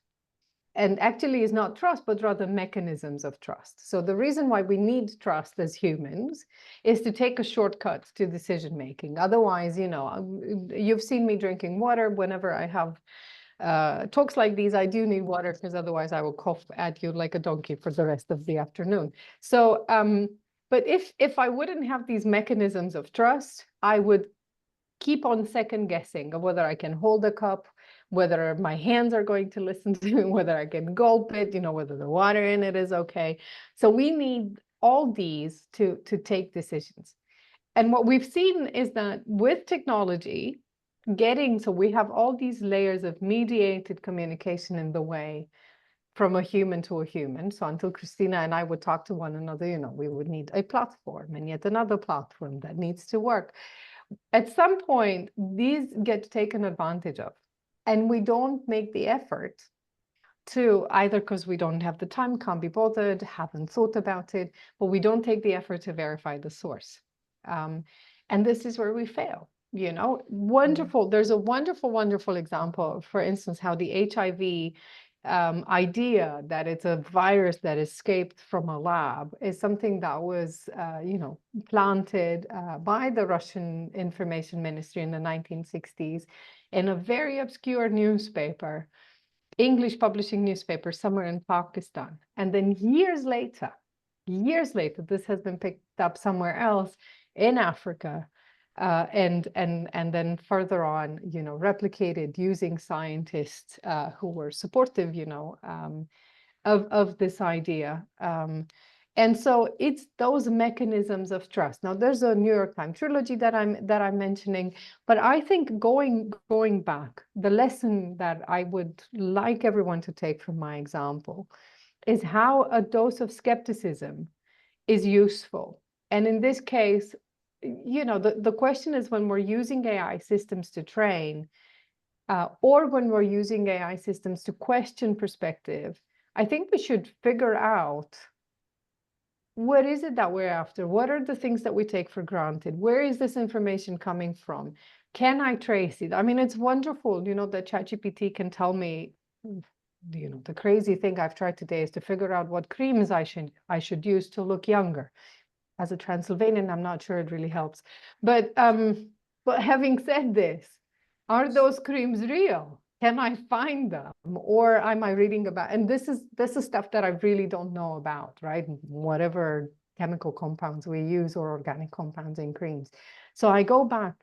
And actually is not trust, but rather mechanisms of trust. So the reason why we need trust as humans is to take a shortcut to decision making. Otherwise, you've seen me drinking water. Whenever I have talks like these, I do need water, because otherwise I will cough at you like a donkey for the rest of the afternoon. So, but if I wouldn't have these mechanisms of trust, I would keep on second guessing of whether I can hold a cup, whether my hands are going to listen to me, whether I can gulp it, whether the water in it is okay. So we need all these to take decisions. And what we've seen is that with technology, so we have all these layers of mediated communication in the way from a human to a human. So until Christina and I would talk to one another, we would need a platform and yet another platform that needs to work. At some point, these get taken advantage of, and we don't make the effort to, either because we don't have the time, can't be bothered, haven't thought about it, but we don't take the effort to verify the source. And this is where we fail. Wonderful. There's a wonderful example, for instance, how the HIV idea that it's a virus that escaped from a lab is something that was, planted by the Russian Information Ministry in the 1960s in a very obscure newspaper, English publishing newspaper, somewhere in Pakistan. And then years later, this has been picked up somewhere else in Africa. And then further on, replicated using scientists who were supportive, of this idea. And so it's those mechanisms of trust. Now, there's a New York Times trilogy that I'm mentioning, but I think going back, the lesson that I would like everyone to take from my example is how a dose of skepticism is useful. And in this case, the question is, when we're using AI systems to train, or when we're using AI systems to question perspective, I think we should figure out, what is it that we're after? What are the things that we take for granted? Where is this information coming from? Can I trace it? I mean, it's wonderful, that ChatGPT can tell me, the crazy thing I've tried today is to figure out what creams I should use to look younger. As a Transylvanian, I'm not sure it really helps. But having said this, are those creams real? Can I find them? Or am I reading about, and this is stuff that I really don't know about, right? Whatever chemical compounds we use or organic compounds in creams. So I go back,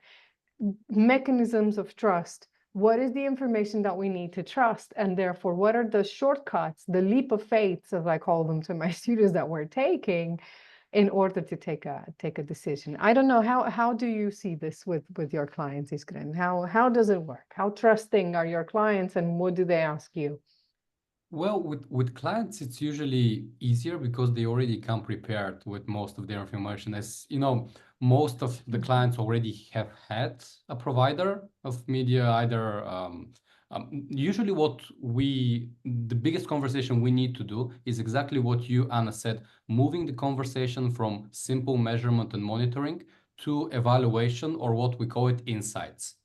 mechanisms of trust. What is the information that we need to trust? And therefore, what are the shortcuts, the leap of faith, as I call them to my students, that we're taking in order to take a decision? I don't know, how do you see this with your clients, Iskren? How does it work? How trusting are your clients, and what do they ask you? Well, with clients, it's usually easier because they already come prepared with most of their information. As you know, most of the clients already have had a provider of media, either usually the biggest conversation we need to do is exactly what you, Anna, said, moving the conversation from simple measurement and monitoring to evaluation, or what we call it, insights.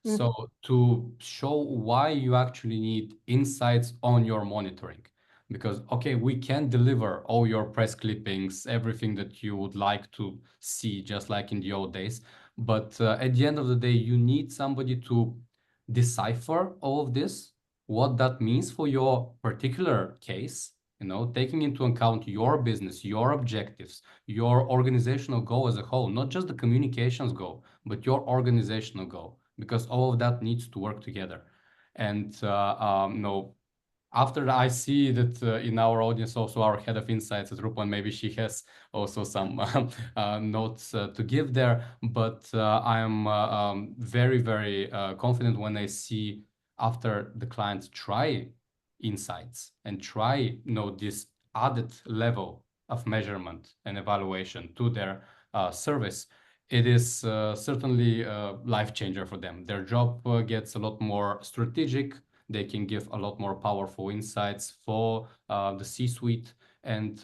So to show why you actually need insights on your monitoring, because, okay, we can deliver all your press clippings, everything that you would like to see, just like in the old days. But at the end of the day, you need somebody to decipher all of this, what that means for your particular case, taking into account your business, your objectives, your organizational goal as a whole, not just the communications goal, but your organizational goal, because all of that needs to work together. And no, after I see that in our audience, also our head of insights at Ruepoint, maybe she has also some notes to give there. But I am very, very confident when I see after the clients try insights and try, this added level of measurement and evaluation to their service. It is certainly a life changer for them. Their job gets a lot more strategic. They can give a lot more powerful insights for the C-suite, and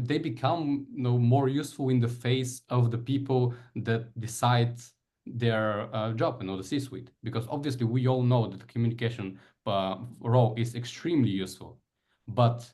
they become more useful in the face of the people that decide their job, the C-suite. Because obviously we all know that the communication role is extremely useful, but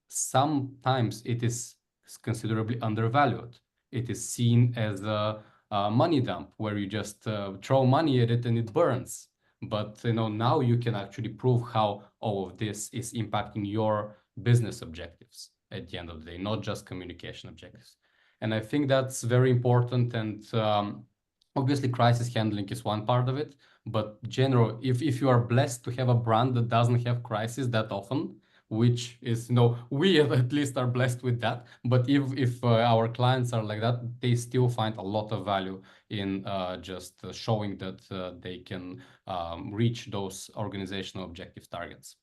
sometimes it is considerably undervalued. It is seen as a money dump where you just throw money at it and it burns. But now you can actually prove how all of this is impacting your business objectives at the end of the day, not just communication objectives. And I think that's very important. And obviously, crisis handling is one part of it. But general, if you are blessed to have a brand that doesn't have crisis that often, which is, we at least are blessed with that. But if our clients are like that, they still find a lot of value in just showing that they can reach those organizational objective targets.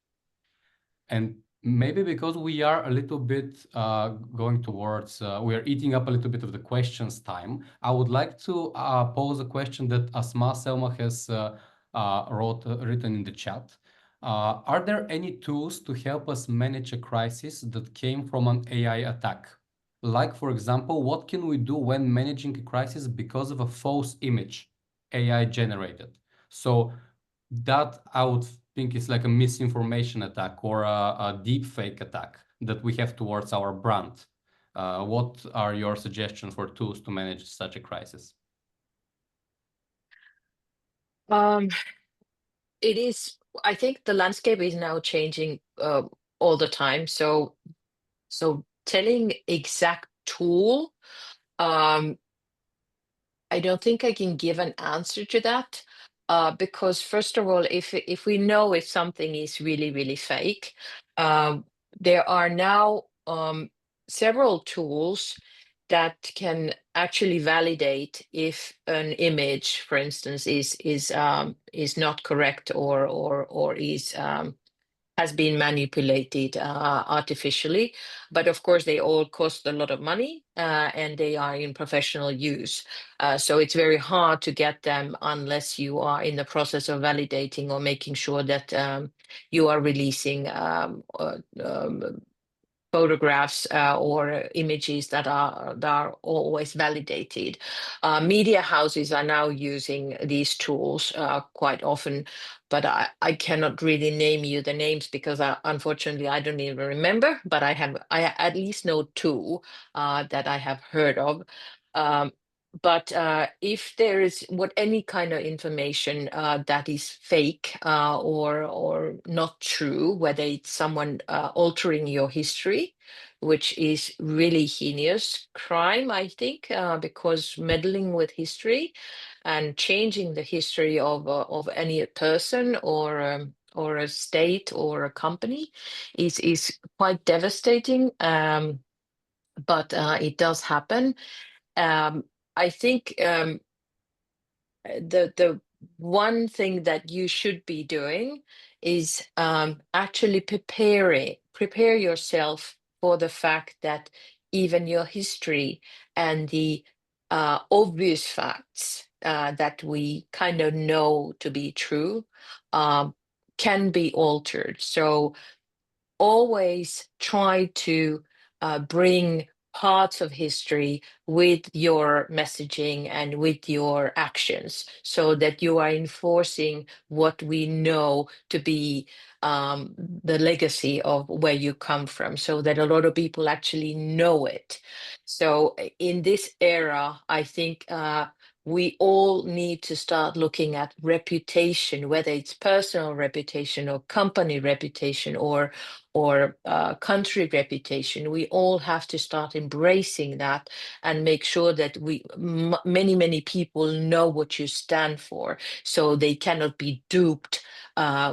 And maybe because we are a little bit going towards, we are eating up a little bit of the questions time, I would like to pose a question that Asma Selma has written in the chat. Are there any tools to help us manage a crisis that came from an AI attack? Like, for example, what can we do when managing a crisis because of a false image AI generated? So that I would think is like a misinformation attack or a deep fake attack that we have towards our brand. What are your suggestions for tools to manage such a crisis? I think the landscape is now changing all the time. So telling exact tool, I don't think I can give an answer to that. Because first of all, if we know if something is really, really fake, there are now several tools that can actually validate if an image, for instance, is not correct or is has been manipulated artificially. But of course, they all cost a lot of money and they are in professional use. So it's very hard to get them unless you are in the process of validating or making sure that you are releasing photographs or images that are always validated. Media houses are now using these tools quite often, but I cannot really name you the names because unfortunately I don't even remember, but I at least know two that I have heard of. But if there is any kind of information that is fake or not true, whether it's someone altering your history, which is really heinous crime, I think, because meddling with history and changing the history of any person or a state or a company is quite devastating. But it does happen. I think the one thing that you should be doing is actually prepare yourself for the fact that even your history and the obvious facts that we kind of know to be true can be altered. So always try to bring parts of history with your messaging and with your actions so that you are enforcing what we know to be the legacy of where you come from, so that a lot of people actually know it. So in this era, I think we all need to start looking at reputation, whether it's personal reputation or company reputation or country reputation. We all have to start embracing that and make sure that many people know what you stand for, so they cannot be duped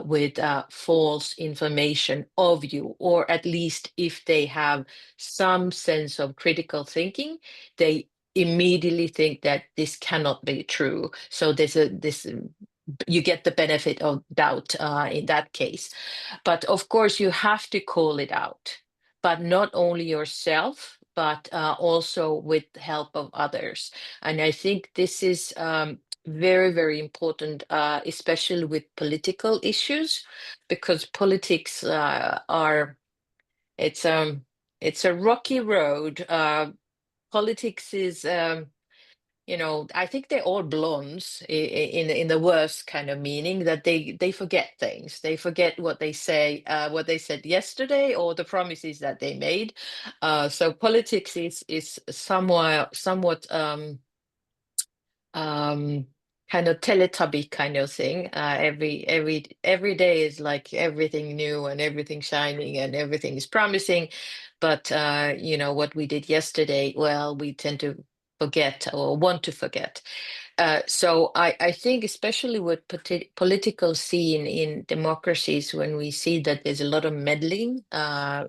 with false information of you, or at least if they have some sense of critical thinking, they immediately think that this cannot be true. So you get the benefit of doubt in that case. But of course, you have to call it out, but not only yourself, but also with the help of others. And I think this is very, very important, especially with political issues, because politics it's a rocky road. Politics is, I think they're all blondes in the worst kind of meaning, that they forget things. They forget what they say, what they said yesterday, or the promises that they made. So politics is somewhat kind of Teletubby kind of thing. Every day is like everything new and everything shining and everything is promising. But what we did yesterday, well, we tend to forget or want to forget. So I think especially with political scene in democracies, when we see that there's a lot of meddling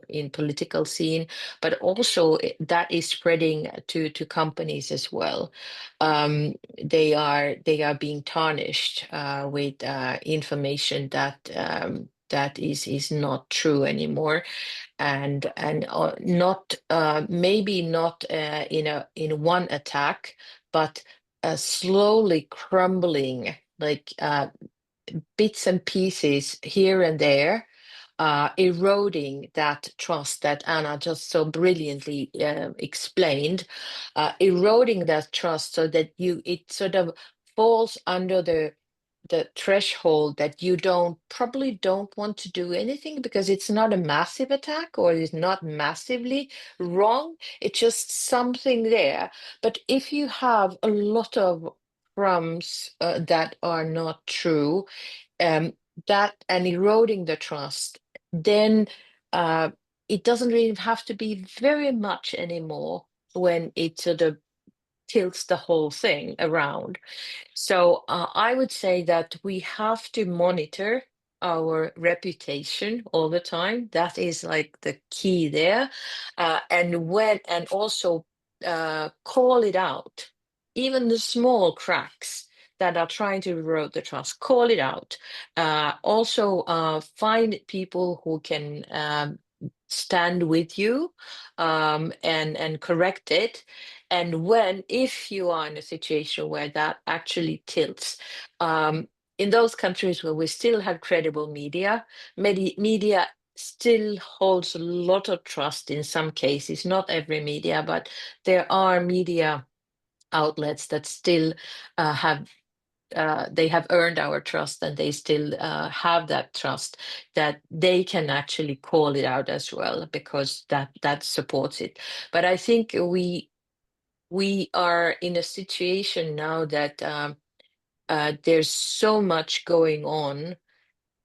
in political scene, but also that is spreading to companies as well. They are being tarnished with information that is not true anymore, and not maybe not in one attack, but slowly crumbling, like bits and pieces here and there, eroding that trust that Anna just so brilliantly explained, eroding that trust so that it sort of falls under the threshold that you probably don't want to do anything, because it's not a massive attack or it's not massively wrong. It's just something there. But if you have a lot of crumbs that are not true, that and eroding the trust, then it doesn't really have to be very much anymore when it sort of tilts the whole thing around. So I would say that we have to monitor our reputation all the time. That is like the key there. And also call it out, even the small cracks that are trying to erode the trust, call it out. Also find people who can stand with you and correct it. And if you are in a situation where that actually tilts, in those countries where we still have credible media still holds a lot of trust in some cases, not every media, but there are media outlets that still they have earned our trust, and they still have that trust, that they can actually call it out as well, because that supports it. But I think we are in a situation now that there's so much going on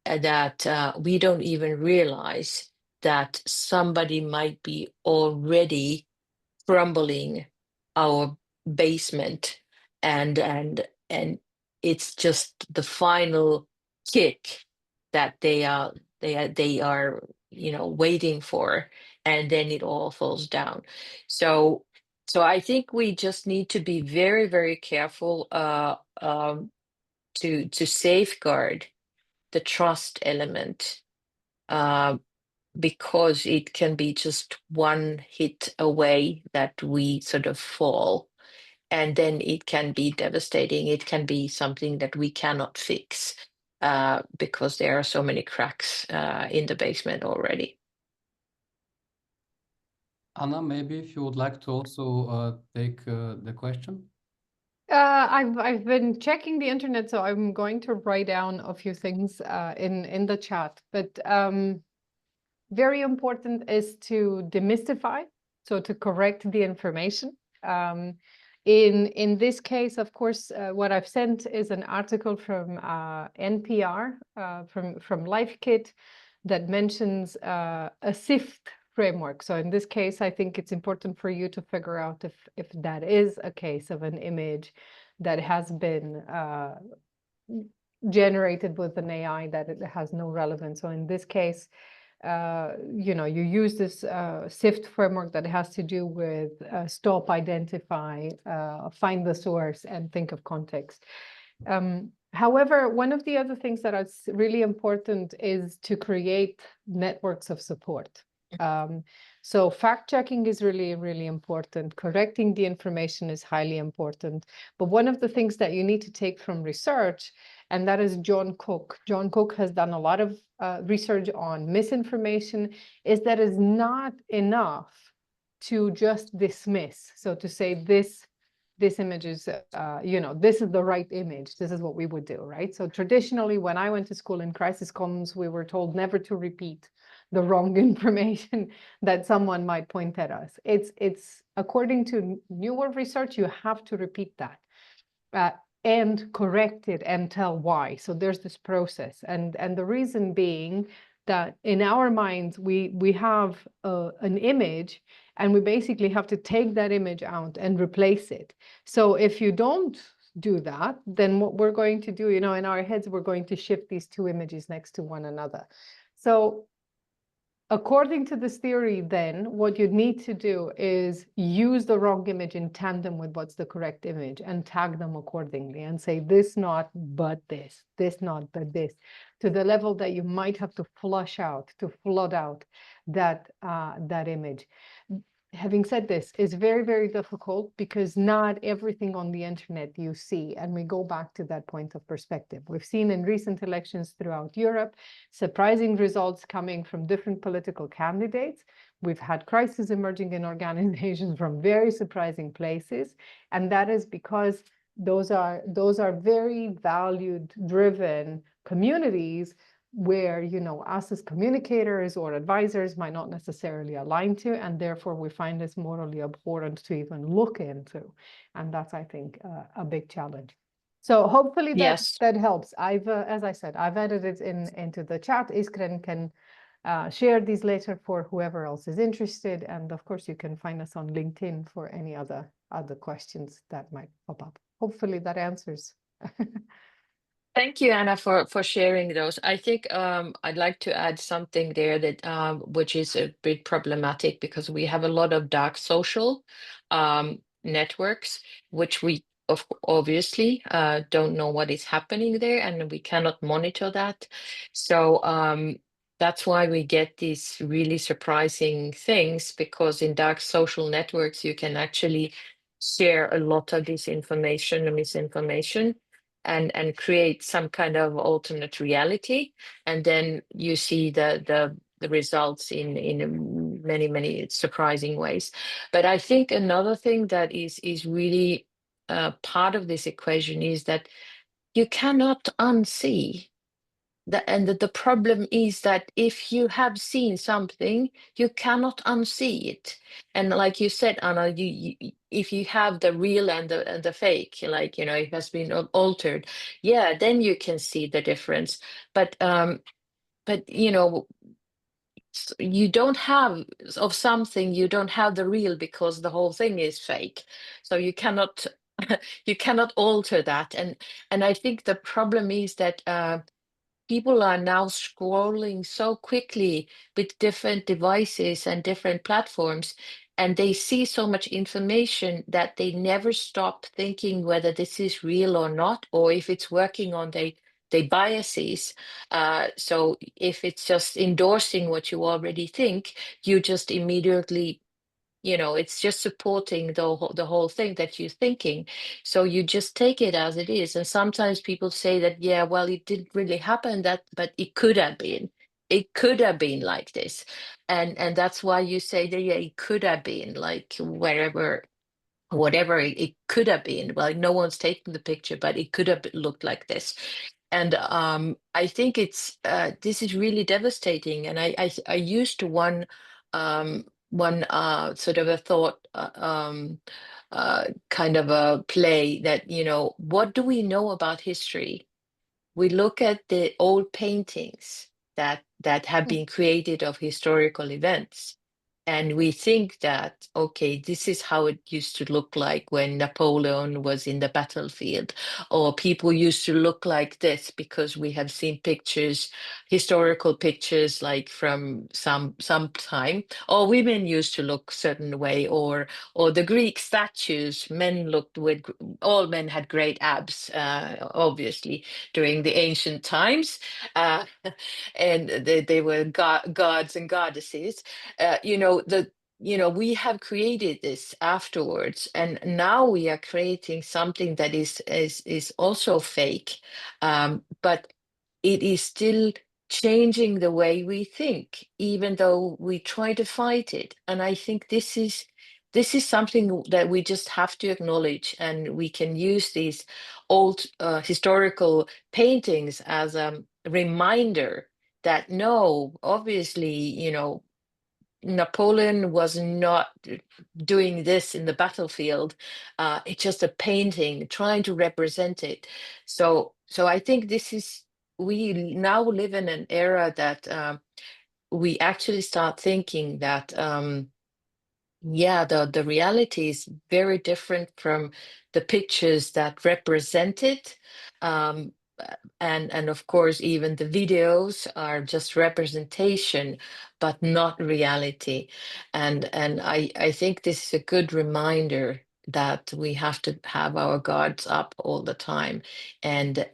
that we don't even realize that somebody might be already crumbling our basement, and it's just the final kick that they are waiting for, and then it all falls down. So I think we just need to be very, very careful to safeguard the trust element, because it can be just one hit away that we sort of fall, and then it can be devastating. It can be something that we cannot fix because there are so many cracks in the basement already. Anna, maybe if you would like to also take the question. I've been checking the internet, so I'm going to write down a few things in the chat. But very important is to demystify, so to correct the information. In this case, of course, what I've sent is an article from NPR, from LifeKit, that mentions a SIFT framework. So in this case, I think it's important for you to figure out if that is a case of an image that has been generated with an AI that it has no relevance. So in this case, you know, you use this SIFT framework that has to do with stop, identify, find the source, and think of context. However, one of the other things that is really important is to create networks of support. So fact-checking is really, really important. Correcting the information is highly important. But one of the things that you need to take from research, and that is John Cook. John Cook has done a lot of research on misinformation, is that it's not enough to just dismiss. So to say this image is, you know, this is the right image. This is what we would do, right? So traditionally, when I went to school in crisis comms, we were told never to repeat the wrong information that someone might point at us. It's according to newer research, you have to repeat that and correct it and tell why. So there's this process, and the reason being that in our minds we have an image, and we basically have to take that image out and replace it. So if you don't do that, then what we're going to do, you know, in our heads, we're going to shift these two images next to one another. So according to this theory, then, what you need to do is use the wrong image in tandem with what's the correct image and tag them accordingly and say this not, but this not, but this, to the level that you might have to flush out, to flood out that, that image. Having said this, it's very, very difficult because not everything on the internet you see, and we go back to that point of perspective. We've seen in recent elections throughout Europe, surprising results coming from different political candidates. We've had crises emerging in organizations from very surprising places, and that is because those are very valued-driven communities where, you know, us as communicators or advisors might not necessarily align to, and therefore we find this morally abhorrent to even look into. And that's, I think, a big challenge. So hopefully that helps. I've, as I said, I've added it into the chat. Iskren can share these later for whoever else is interested. And of course, you can find us on LinkedIn for any other questions that might pop up. Hopefully that answers. Thank you, Anna, for sharing those. I think I'd like to add something there that which is a bit problematic, because we have a lot of dark social networks, which we obviously don't know what is happening there, and we cannot monitor that. So that's why we get these really surprising things, because in dark social networks, you can actually share a lot of disinformation and misinformation, and create some kind of alternate reality, and then you see the results in many surprising ways. But I think another thing that is really part of this equation is that you cannot unsee that, and the problem is that if you have seen something, you cannot unsee it. And like you said, Anna, you if you have the real and the fake, like, you know, it has been altered, yeah, then you can see the difference. But you know, you don't have of something, you don't have the real, because the whole thing is fake. So you cannot you cannot alter that. And I think the problem is that people are now scrolling so quickly with different devices and different platforms, and they see so much information that they never stop thinking whether this is real or not, or if it's working on their biases. So if it's just endorsing what you already think, you just immediately, you know, it's just supporting the whole thing that you're thinking. So you just take it as it is. And sometimes people say that, yeah, well, it didn't really happen, that, but it could have been. It could have been like this. And that's why you say that, yeah, it could have been, like, wherever, whatever it could have been. Well, no one's taking the picture, but it could have looked like this. And I think it's this is really devastating. And I used one sort of a thought, kind of a play that, what do we know about history? We look at the old paintings that have been created of historical events, and we think that, okay, this is how it used to look like when Napoleon was in the battlefield, or people used to look like this because we have seen pictures, historical pictures, like from some time, or women used to look certain way, or the Greek statues, men looked with, all men had great abs, obviously, during the ancient times, uh, and they were gods and goddesses. We have created this afterwards, and now we are creating something that is also fake, but it is still changing the way we think, even though we try to fight it. And I think this is something that we just have to acknowledge, and we can use these old historical paintings as a reminder that no, obviously, Napoleon was not doing this in the battlefield. It's just a painting trying to represent it. So I think we now live in an era that we actually start thinking that yeah, the reality is very different from the pictures that represent it. Um, and of course, even the videos are just representation, but not reality. And I think this is a good reminder that we have to have our guards up all the time, and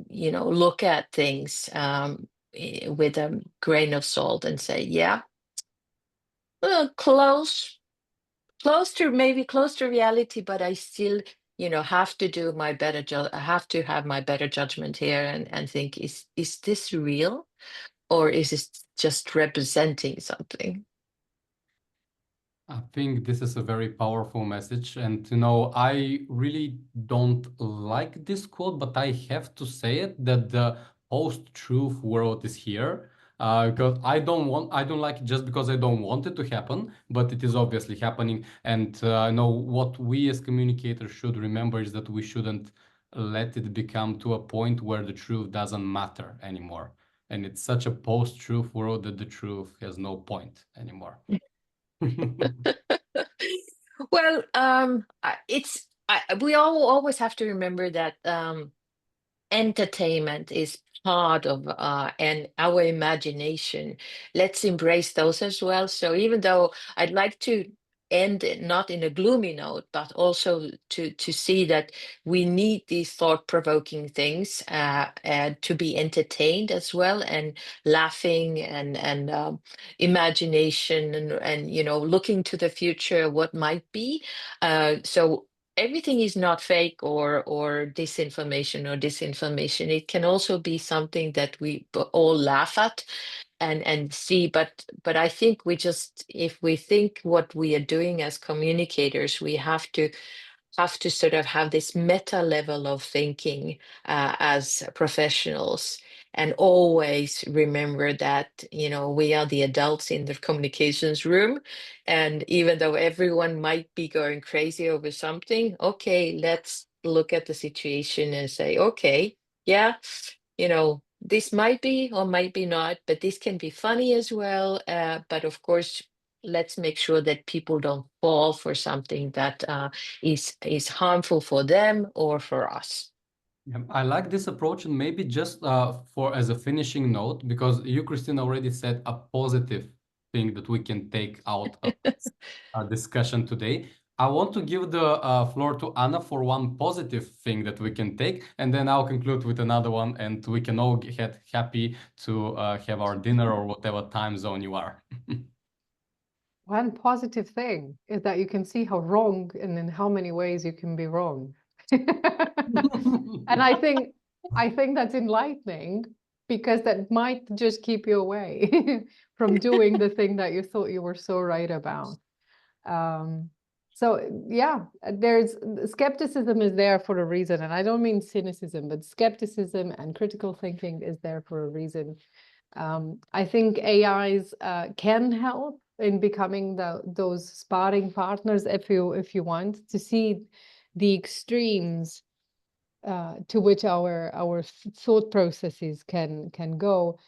look at things with a grain of salt and say, yeah, well, close to reality, but I still, have to do my I have to have my better judgment here, and think, is this real, or is it just representing something? I think this is a very powerful message. And, I really don't like this quote, but I have to say it that the post-truth world is here. Because I don't like it just because I don't want it to happen, but it is obviously happening. And what we as communicators should remember is that we shouldn't let it become to a point where the truth doesn't matter anymore. And it's such a post-truth world that the truth has no point anymore. Well, we all always have to remember that entertainment is part of and our imagination. Let's embrace those as well. So even though I'd like to end it not in a gloomy note, but also to see that we need these thought-provoking things to be entertained as well, and laughing, and imagination, and looking to the future, what might be. So everything is not fake or disinformation or disinformation. It can also be something that we all laugh at and see. But I think if we think what we are doing as communicators, we have to sort of have this meta level of thinking as professionals, and always remember that we are the adults in the communications room, and even though everyone might be going crazy over something, okay, let's look at the situation and say, okay, yeah, this might be or might be not, but this can be funny as well. But of course, let's make sure that people don't fall for something that is harmful for them or for us. Yeah, I like this approach, and maybe just for as a finishing note, because you, Christine, already said a positive thing that we can take out of this discussion today. I want to give the floor to Anna for one positive thing that we can take, and then I'll conclude with another one, and we can all get happy to have our dinner or whatever time zone you are. One positive thing is that you can see how wrong and in how many ways you can be wrong. And I think that's enlightening, because that might just keep you away from doing the thing that you thought you were so right about. So yeah, there's skepticism is there for a reason, and I don't mean cynicism, but skepticism and critical thinking is there for a reason. I think AIs can help in becoming those sparring partners, if you want to see the extremes to which our thought processes can go.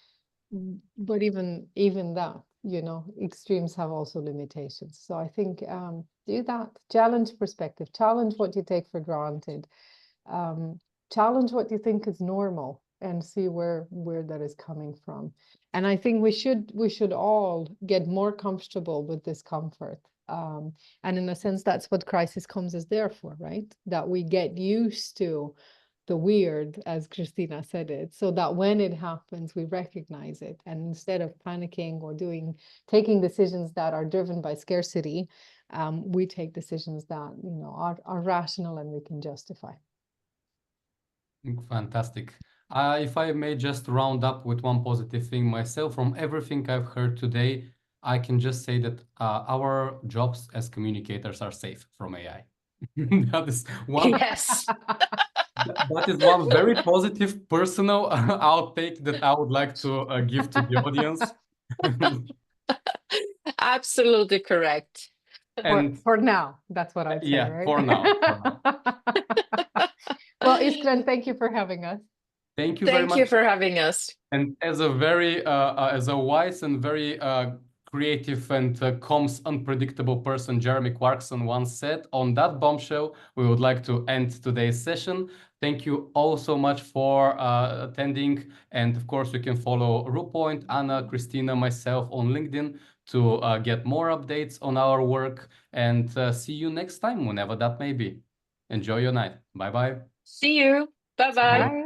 But even that, you know, extremes have also limitations. So I think do that, challenge perspective, challenge what you take for granted, challenge what you think is normal, and see where that is coming from. And I think we should all get more comfortable with discomfort. And in a sense, that's what crisis comes is there for, right? That we get used to the weird, as Christina said it, so that when it happens, we recognize it. And instead of panicking or taking decisions that are driven by scarcity, we take decisions that, you know, are rational and we can justify. Fantastic. If I may just round up with one positive thing myself, from everything I've heard today, I can just say that our jobs as communicators are safe from AI. That is one. Yes. That is one very positive personal outtake that I would like to give to the audience. Absolutely correct. And for now, that's what I'd say, yeah, right? for now. Well, Iskren, thank you for having us. Thank you very much. Thank you for having us. And as a very, as a wise and very creative and comms unpredictable person, Jeremy Clarkson once said, on that bombshell, we would like to end today's session. Thank you all so much for attending. And of course, you can follow Ruepoint, Anna, Christina, myself on LinkedIn to get more updates on our work. And see you next time, whenever that may be. Enjoy your night. Bye-bye. See you. Bye-bye. Bye.